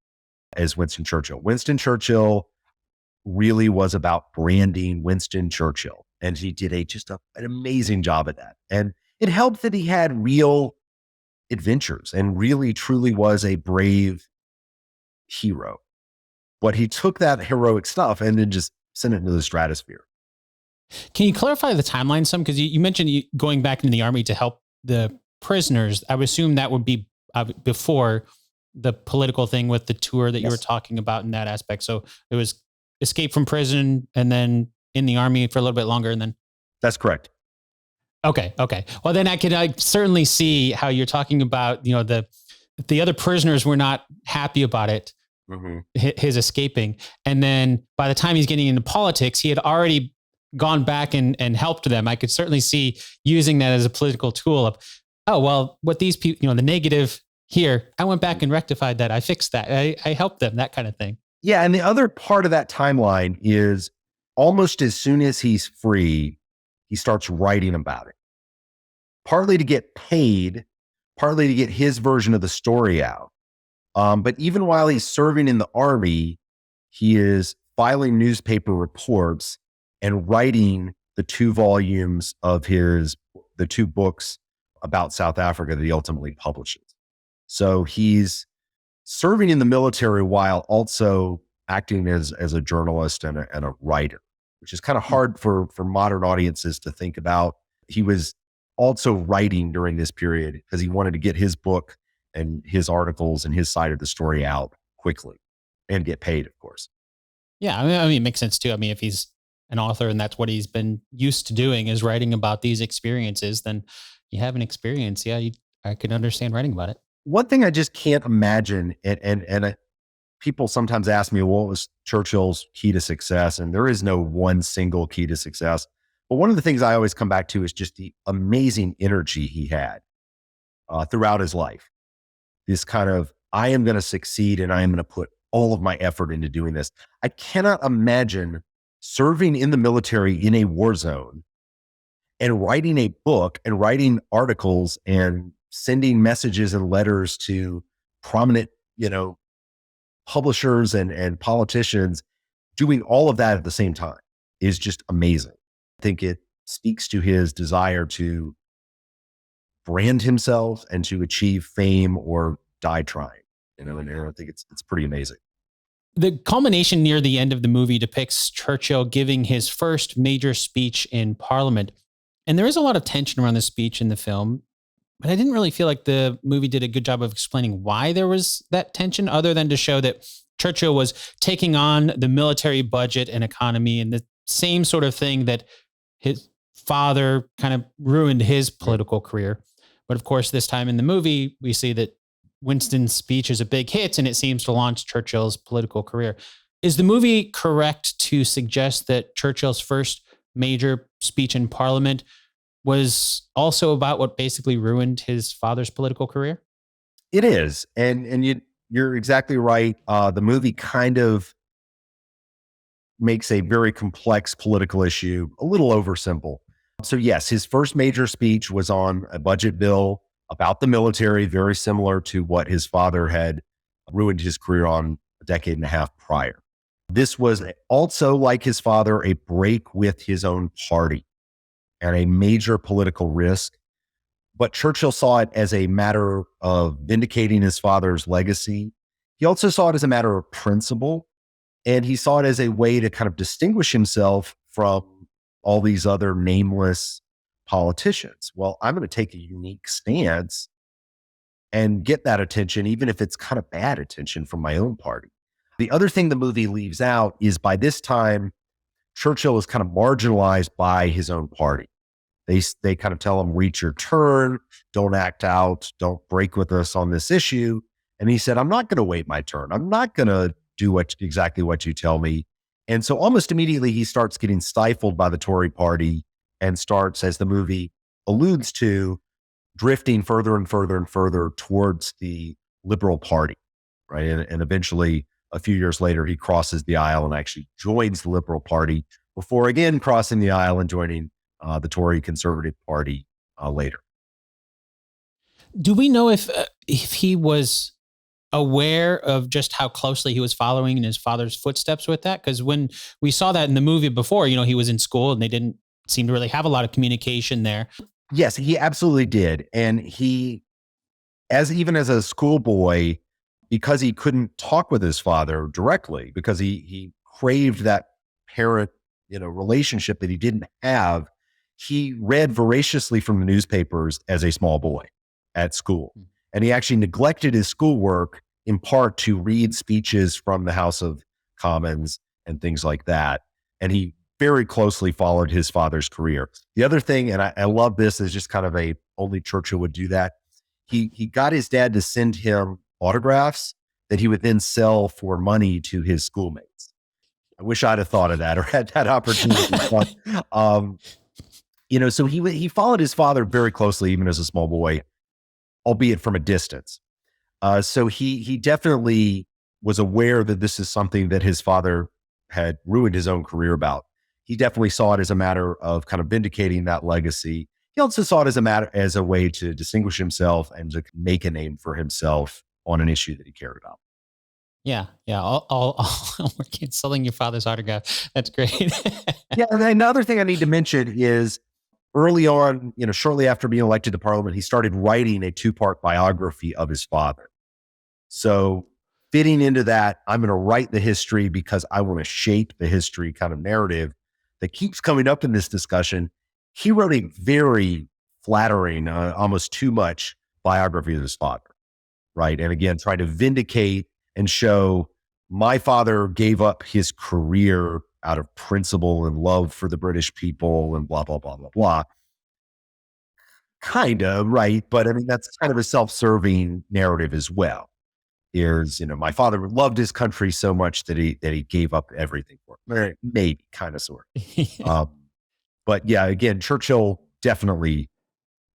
as Winston Churchill. Winston Churchill really was about branding Winston Churchill. And he did an amazing job at that. And it helped that he had real adventures and really truly was a brave hero. But he took that heroic stuff and then just sent it into the stratosphere. Can you clarify the timeline some? Because you mentioned going back into the army to help the prisoners. I would assume that would be before the political thing with the tour that you were talking about in that aspect. So it was escape from prison and then in the army for a little bit longer and then. That's correct. Okay. Well, then I certainly see how you're talking about, the other prisoners were not happy about it, his escaping. And then by the time he's getting into politics, he had already gone back and helped them. I could certainly see using that as a political tool of, oh, well, what these people, the negative here, I went back and rectified that. I fixed that. I helped them, that kind of thing. Yeah. And the other part of that timeline is almost as soon as he's free, he starts writing about it, partly to get paid, partly to get his version of the story out. But even while he's serving in the army, he is filing newspaper reports and writing the 2 volumes of the 2 books about South Africa that he ultimately publishes. So he's serving in the military while also acting as a journalist and a writer, which is kind of hard for modern audiences to think about. He was also writing during this period because he wanted to get his book and his articles and his side of the story out quickly and get paid, of course. Yeah, I mean, it makes sense too. I mean, if he's an author and that's what he's been used to doing is writing about these experiences, then you have an experience. Yeah, I could understand writing about it. One thing I just can't imagine, and people sometimes ask me, what was Churchill's key to success? And there is no one single key to success. But one of the things I always come back to is just the amazing energy he had throughout his life. This kind of, I am going to succeed and I am going to put all of my effort into doing this. I cannot imagine serving in the military in a war zone and writing a book and writing articles and sending messages and letters to prominent, publishers and politicians, doing all of that at the same time is just amazing. I think it speaks to his desire to brand himself and to achieve fame or die trying. And I think it's pretty amazing. The culmination near the end of the movie depicts Churchill giving his first major speech in Parliament. And there is a lot of tension around the speech in the film, but I didn't really feel like the movie did a good job of explaining why there was that tension, other than to show that Churchill was taking on the military budget and economy and the same sort of thing that his father kind of ruined his political career. But of course, this time in the movie, we see that Winston's speech is a big hit and it seems to launch Churchill's political career. Is the movie correct to suggest that Churchill's first major speech in Parliament was also about what basically ruined his father's political career? It is. And you're exactly right. The movie kind of makes a very complex political issue a little oversimple. So yes, his first major speech was on a budget bill about the military, very similar to what his father had ruined his career on a decade and a half prior. This was also, like his father, a break with his own party and a major political risk. But Churchill saw it as a matter of vindicating his father's legacy. He also saw it as a matter of principle, and he saw it as a way to kind of distinguish himself from all these other nameless politicians. Well, I'm going to take a unique stance and get that attention, even if it's kind of bad attention from my own party. The other thing the movie leaves out is by this time, Churchill is kind of marginalized by his own party. They kind of tell him, reach your turn, don't act out, don't break with us on this issue. And he said, I'm not going to wait my turn. I'm not going to do exactly what you tell me. And so almost immediately he starts getting stifled by the Tory party and starts, as the movie alludes to, drifting further and further and further towards the Liberal Party, right? And eventually, a few years later, he crosses the aisle and actually joins the Liberal Party before again crossing the aisle and joining the Tory Conservative Party later. Do we know if he was aware of just how closely he was following in his father's footsteps with that? Because when we saw that in the movie before, he was in school and they didn't seem to really have a lot of communication there. Yes, he absolutely did. And even as a schoolboy, because he couldn't talk with his father directly, because he craved that parent, relationship that he didn't have, he read voraciously from the newspapers as a small boy at school. And he actually neglected his schoolwork in part to read speeches from the House of Commons and things like that. And he very closely followed his father's career. The other thing, and I love this, is just kind of only Churchill would do that. He got his dad to send him autographs that he would then sell for money to his schoolmates. I wish I'd have thought of that or had that opportunity. So he followed his father very closely, even as a small boy, albeit from a distance. So he definitely was aware that this is something that his father had ruined his own career about. He definitely saw it as a matter of kind of vindicating that legacy. He also saw it as a way to distinguish himself and to make a name for himself on an issue that he cared about. Yeah. I'll work in selling your father's autograph. That's great. Yeah. And another thing I need to mention is early on, shortly after being elected to Parliament, he started writing a 2-part biography of his father. So fitting into that, I'm going to write the history because I want to shape the history kind of narrative that keeps coming up in this discussion. He wrote a very flattering, almost too much biography of his father, right? And again, trying to vindicate and show my father gave up his career out of principle and love for the British people and blah, blah, blah, blah, blah. Kind of, right? But I mean, that's kind of a self-serving narrative as well. Here's, my father loved his country so much that he gave up everything for it. Maybe, kind of, sort of. But yeah, again, Churchill definitely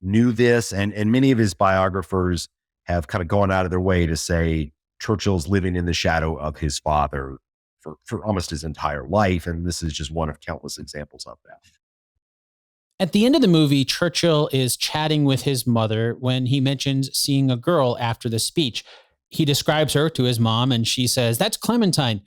knew this, and many of his biographers have kind of gone out of their way to say Churchill's living in the shadow of his father for almost his entire life. And this is just one of countless examples of that. At the end of the movie, Churchill is chatting with his mother when he mentions seeing a girl after the speech. He describes her to his mom, and she says, "That's Clementine."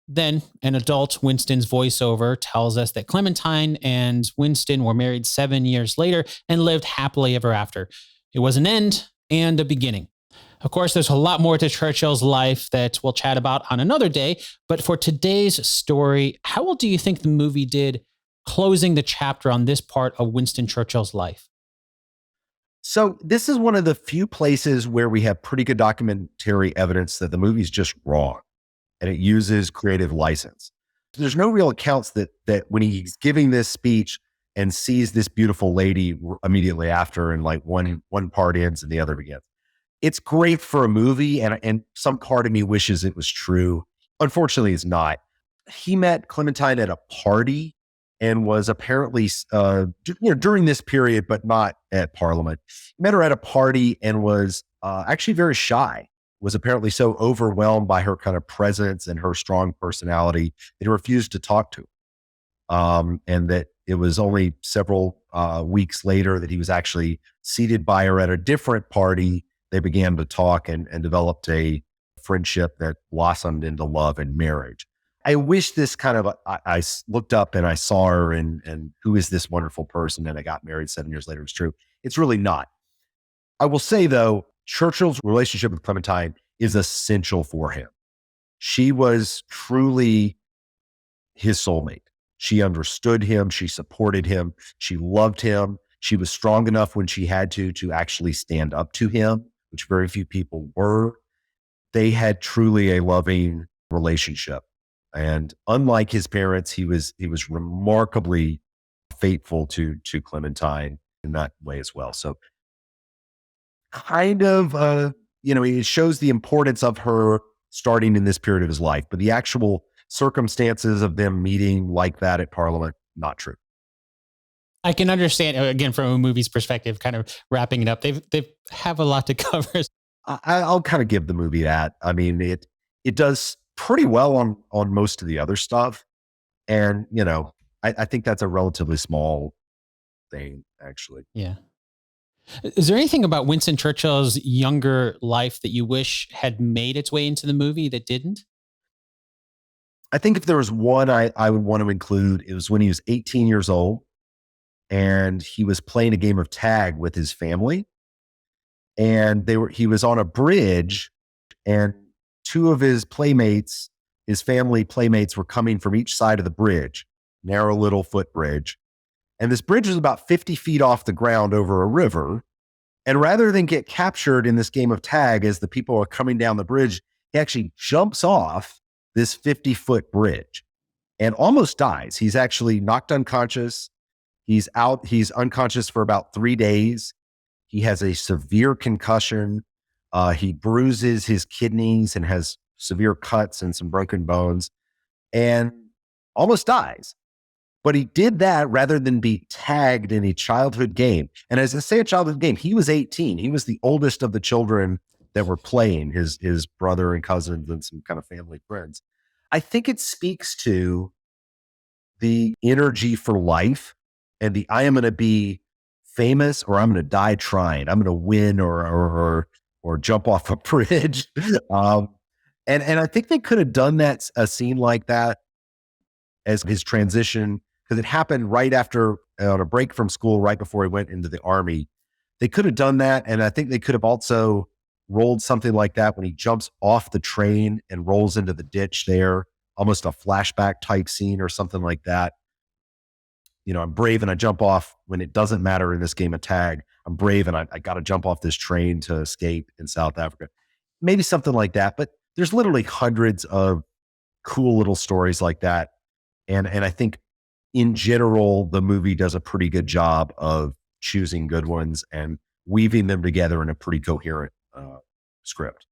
Then an adult Winston's voiceover tells us that Clementine and Winston were married 7 years later and lived happily ever after. It was an end and a beginning. Of course, there's a lot more to Churchill's life that we'll chat about on another day. But for today's story, how well do you think the movie did closing the chapter on this part of Winston Churchill's life? So this is one of the few places where we have pretty good documentary evidence that the movie's just wrong and it uses creative license. There's no real accounts that when he's giving this speech and sees this beautiful lady immediately after, and like one part ends and the other begins. It's great for a movie, and some part of me wishes it was true. Unfortunately, it's not. He met Clementine at a party and was apparently, during this period, but not at Parliament. He met her at a party and was actually very shy, was apparently so overwhelmed by her kind of presence and her strong personality that he refused to talk to her. And that it was only several weeks later that he was actually seated by her at a different party. They began to talk and developed a friendship that blossomed into love and marriage. I wish this kind of, I looked up and I saw her and who is this wonderful person, and I got married 7 years later. It's true. It's really not. I will say though, Churchill's relationship with Clementine is essential for him. She was truly his soulmate. She understood him. She supported him. She loved him. She was strong enough when she had to actually stand up to him, which very few people were. They had truly a loving relationship. And unlike his parents, he was remarkably faithful to Clementine in that way as well. So kind of, it shows the importance of her starting in this period of his life, but the actual circumstances of them meeting like that at Parliament, not true. I can understand, again, from a movie's perspective, kind of wrapping it up. They have a lot to cover. I'll kind of give the movie that. I mean, it does pretty well on most of the other stuff. And, I think that's a relatively small thing, actually. Yeah. Is there anything about Winston Churchill's younger life that you wish had made its way into the movie that didn't? I think if there was one I would want to include, it was when he was 18 years old and he was playing a game of tag with his family. And he was on a bridge, and two of his playmates, his family playmates, were coming from each side of the bridge, narrow little footbridge. And this bridge was about 50 feet off the ground over a river. And rather than get captured in this game of tag as the people are coming down the bridge, he actually jumps off this 50-foot bridge and almost dies. He's actually knocked unconscious. He's unconscious for about 3 days. He has a severe concussion. He bruises his kidneys and has severe cuts and some broken bones and almost dies. But he did that rather than be tagged in a childhood game. And as I say, a childhood game, he was 18. He was the oldest of the children that were playing, his brother and cousins and some kind of family friends. I think it speaks to the energy for life and the I am going to be famous or I'm going to die trying. I'm going to win or jump off a bridge. And I think they could have done that, a scene like that as his transition, because it happened right after, on a break from school, right before he went into the army. They could have done that. And I think they could have also rolled something like that when he jumps off the train and rolls into the ditch there, almost a flashback type scene or something like that. I'm brave and I jump off when it doesn't matter in this game of tag. I'm brave and I got to jump off this train to escape in South Africa. Maybe something like that. But there's literally hundreds of cool little stories like that. And I think in general, the movie does a pretty good job of choosing good ones and weaving them together in a pretty coherent script.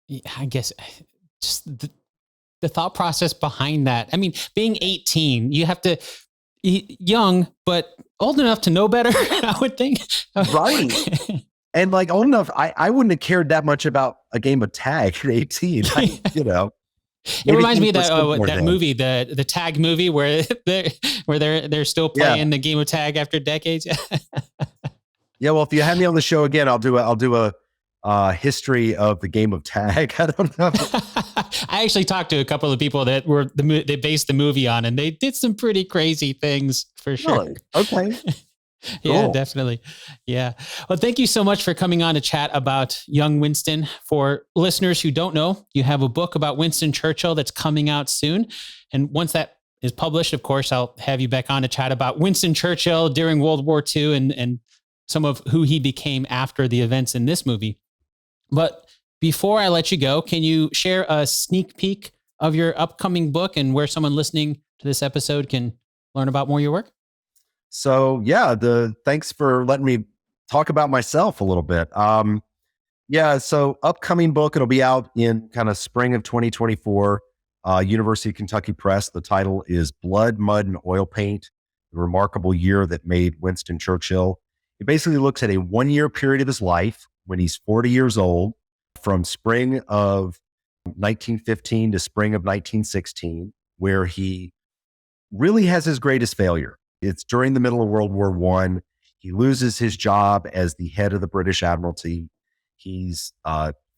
Yeah, I guess just the thought process behind that. I mean, being 18, you have to, young, but old enough to know better, I would think. Right. And old enough, I wouldn't have cared that much about a game of tag at 18, It reminds me of Maybe 10% more that than. movie, the tag movie, where they're still playing the game of tag after decades. Yeah, well, if you have me on the show again, I'll do a history of the game of tag. I don't know. I actually talked to a couple of people that they based the movie on, and they did some pretty crazy things for sure. Really? Okay. Yeah, Cool. definitely. Yeah. Well, thank you so much for coming on to chat about Young Winston. For listeners who don't know, you have a book about Winston Churchill that's coming out soon. And once that is published, of course, I'll have you back on to chat about Winston Churchill during World War II and some of who he became after the events in this movie. But before I let you go, can you share a sneak peek of your upcoming book and where someone listening to this episode can learn about more of your work? So yeah, thanks for letting me talk about myself a little bit. So upcoming book, it'll be out in kind of spring of 2024, University of Kentucky Press. The title is Blood, Mud, and Oil Paint, the remarkable year that made Winston Churchill. It basically looks at a 1-year period of his life when he's 40 years old, from spring of 1915 to spring of 1916, where he really has his greatest failure. It's during the middle of World War I. He loses his job as the head of the British Admiralty. He's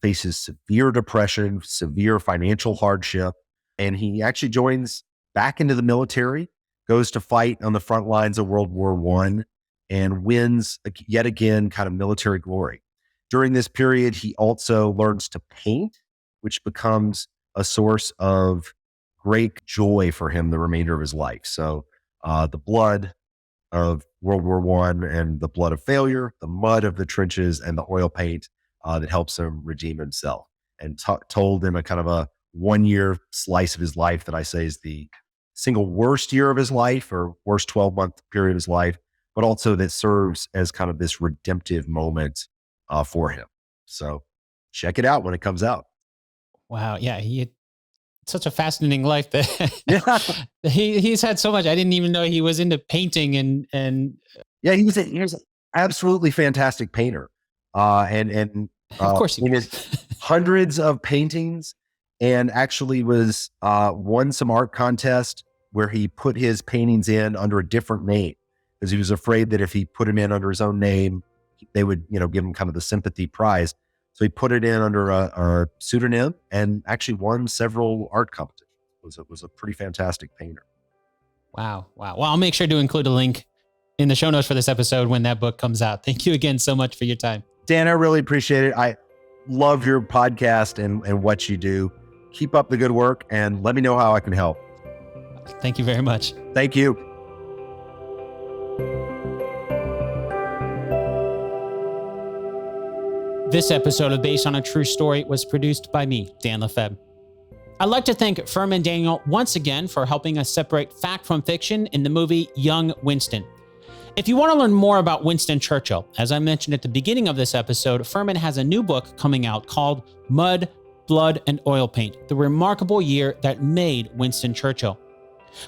faces severe depression, severe financial hardship, and he actually joins back into the military, goes to fight on the front lines of World War I, and wins yet again kind of military glory. During this period, he also learns to paint, which becomes a source of great joy for him the remainder of his life. So the blood of World War I and the blood of failure, the mud of the trenches, and the oil paint that helps him redeem himself. And told in a kind of a 1-year slice of his life that I say is the single worst year of his life, or worst 12-month period of his life, but also that serves as kind of this redemptive moment for him. So check it out when it comes out. Wow. Yeah. He had such a fascinating life that Yeah. he's had so much. I didn't even know he was into painting and Yeah, he was an absolutely fantastic painter. And of course he painted hundreds of paintings, and actually was won some art contest where he put his paintings in under a different name, because he was afraid that if he put them in under his own name, they would, give him kind of the sympathy prize. So he put it in under a pseudonym and actually won several art competitions. It was a pretty fantastic painter. Wow. Well, I'll make sure to include a link in the show notes for this episode when that book comes out. Thank you again so much for your time. Dan, I really appreciate it. I love your podcast and what you do. Keep up the good work and let me know how I can help. Thank you very much. Thank you. This episode of Based on a True Story was produced by me, Dan Lefebvre. I'd like to thank Furman Daniel once again for helping us separate fact from fiction in the movie Young Winston. If you want to learn more about Winston Churchill, as I mentioned at the beginning of this episode, Furman has a new book coming out called Mud, Blood, and Oil Paint, the remarkable year that made Winston Churchill.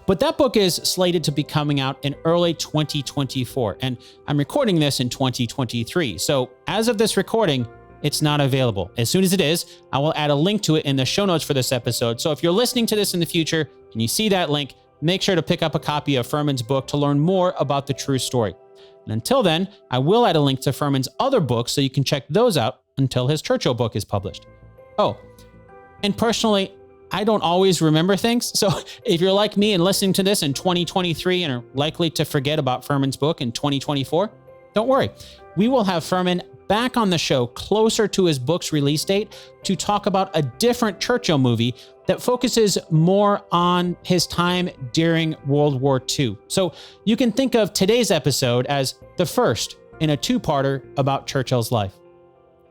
But that book is slated to be coming out in early 2024, and I'm recording this in 2023. So as of this recording, it's not available. As soon as it is, I will add a link to it in the show notes for this episode. So if you're listening to this in the future and you see that link, make sure to pick up a copy of Furman's book to learn more about the true story. And until then, I will add a link to Furman's other books so you can check those out until his Churchill book is published. Oh, and personally, I don't always remember things. So if you're like me and listening to this in 2023 and are likely to forget about Furman's book in 2024, don't worry. We will have Furman back on the show closer to his book's release date to talk about a different Churchill movie that focuses more on his time during World War II. So you can think of today's episode as the first in a two-parter about Churchill's life.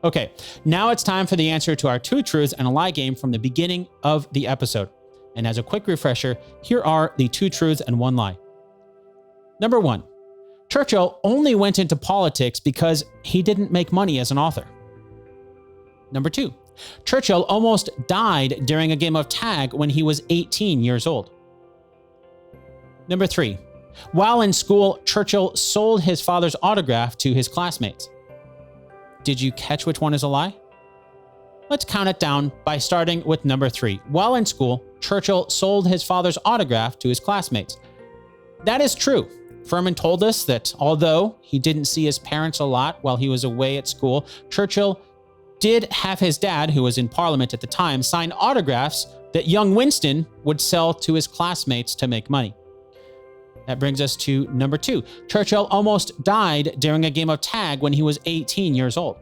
Okay, now it's time for the answer to our 2 truths and a lie game from the beginning of the episode. And as a quick refresher, here are the 2 truths and 1 lie. Number 1, Churchill only went into politics because he didn't make money as an author. Number 2, Churchill almost died during a game of tag when he was 18 years old. Number 3, while in school, Churchill sold his father's autograph to his classmates. Did you catch which one is a lie? Let's count it down by starting with number 3. While in school, Churchill sold his father's autograph to his classmates. That is true. Furman told us that although he didn't see his parents a lot while he was away at school, Churchill did have his dad, who was in Parliament at the time, sign autographs that young Winston would sell to his classmates to make money. That brings us to number 2. Churchill almost died during a game of tag when he was 18 years old.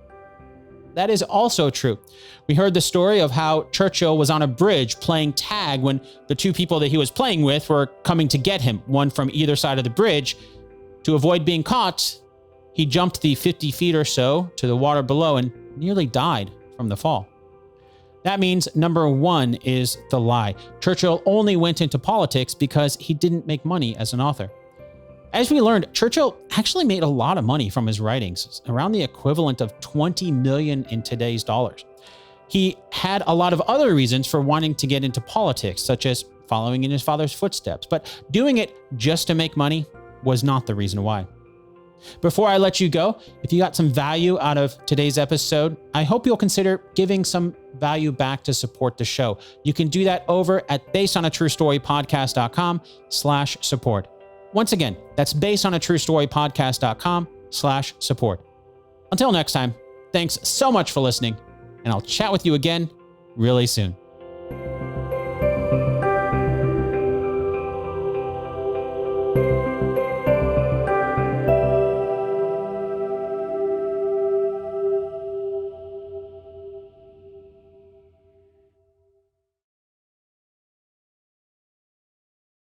That is also true. We heard the story of how Churchill was on a bridge playing tag when the 2 people that he was playing with were coming to get him, one from either side of the bridge. To avoid being caught, he jumped the 50 feet or so to the water below and nearly died from the fall. That means number 1 is the lie. Churchill only went into politics because he didn't make money as an author. As we learned, Churchill actually made a lot of money from his writings, around the equivalent of 20 million in today's dollars. He had a lot of other reasons for wanting to get into politics, such as following in his father's footsteps, but doing it just to make money was not the reason why. Before I let you go, if you got some value out of today's episode, I hope you'll consider giving some value back to support the show. You can do that over at basedonatruestorypodcast.com/support. Once again, that's basedonatruestorypodcast.com/support. Until next time, thanks so much for listening, and I'll chat with you again really soon.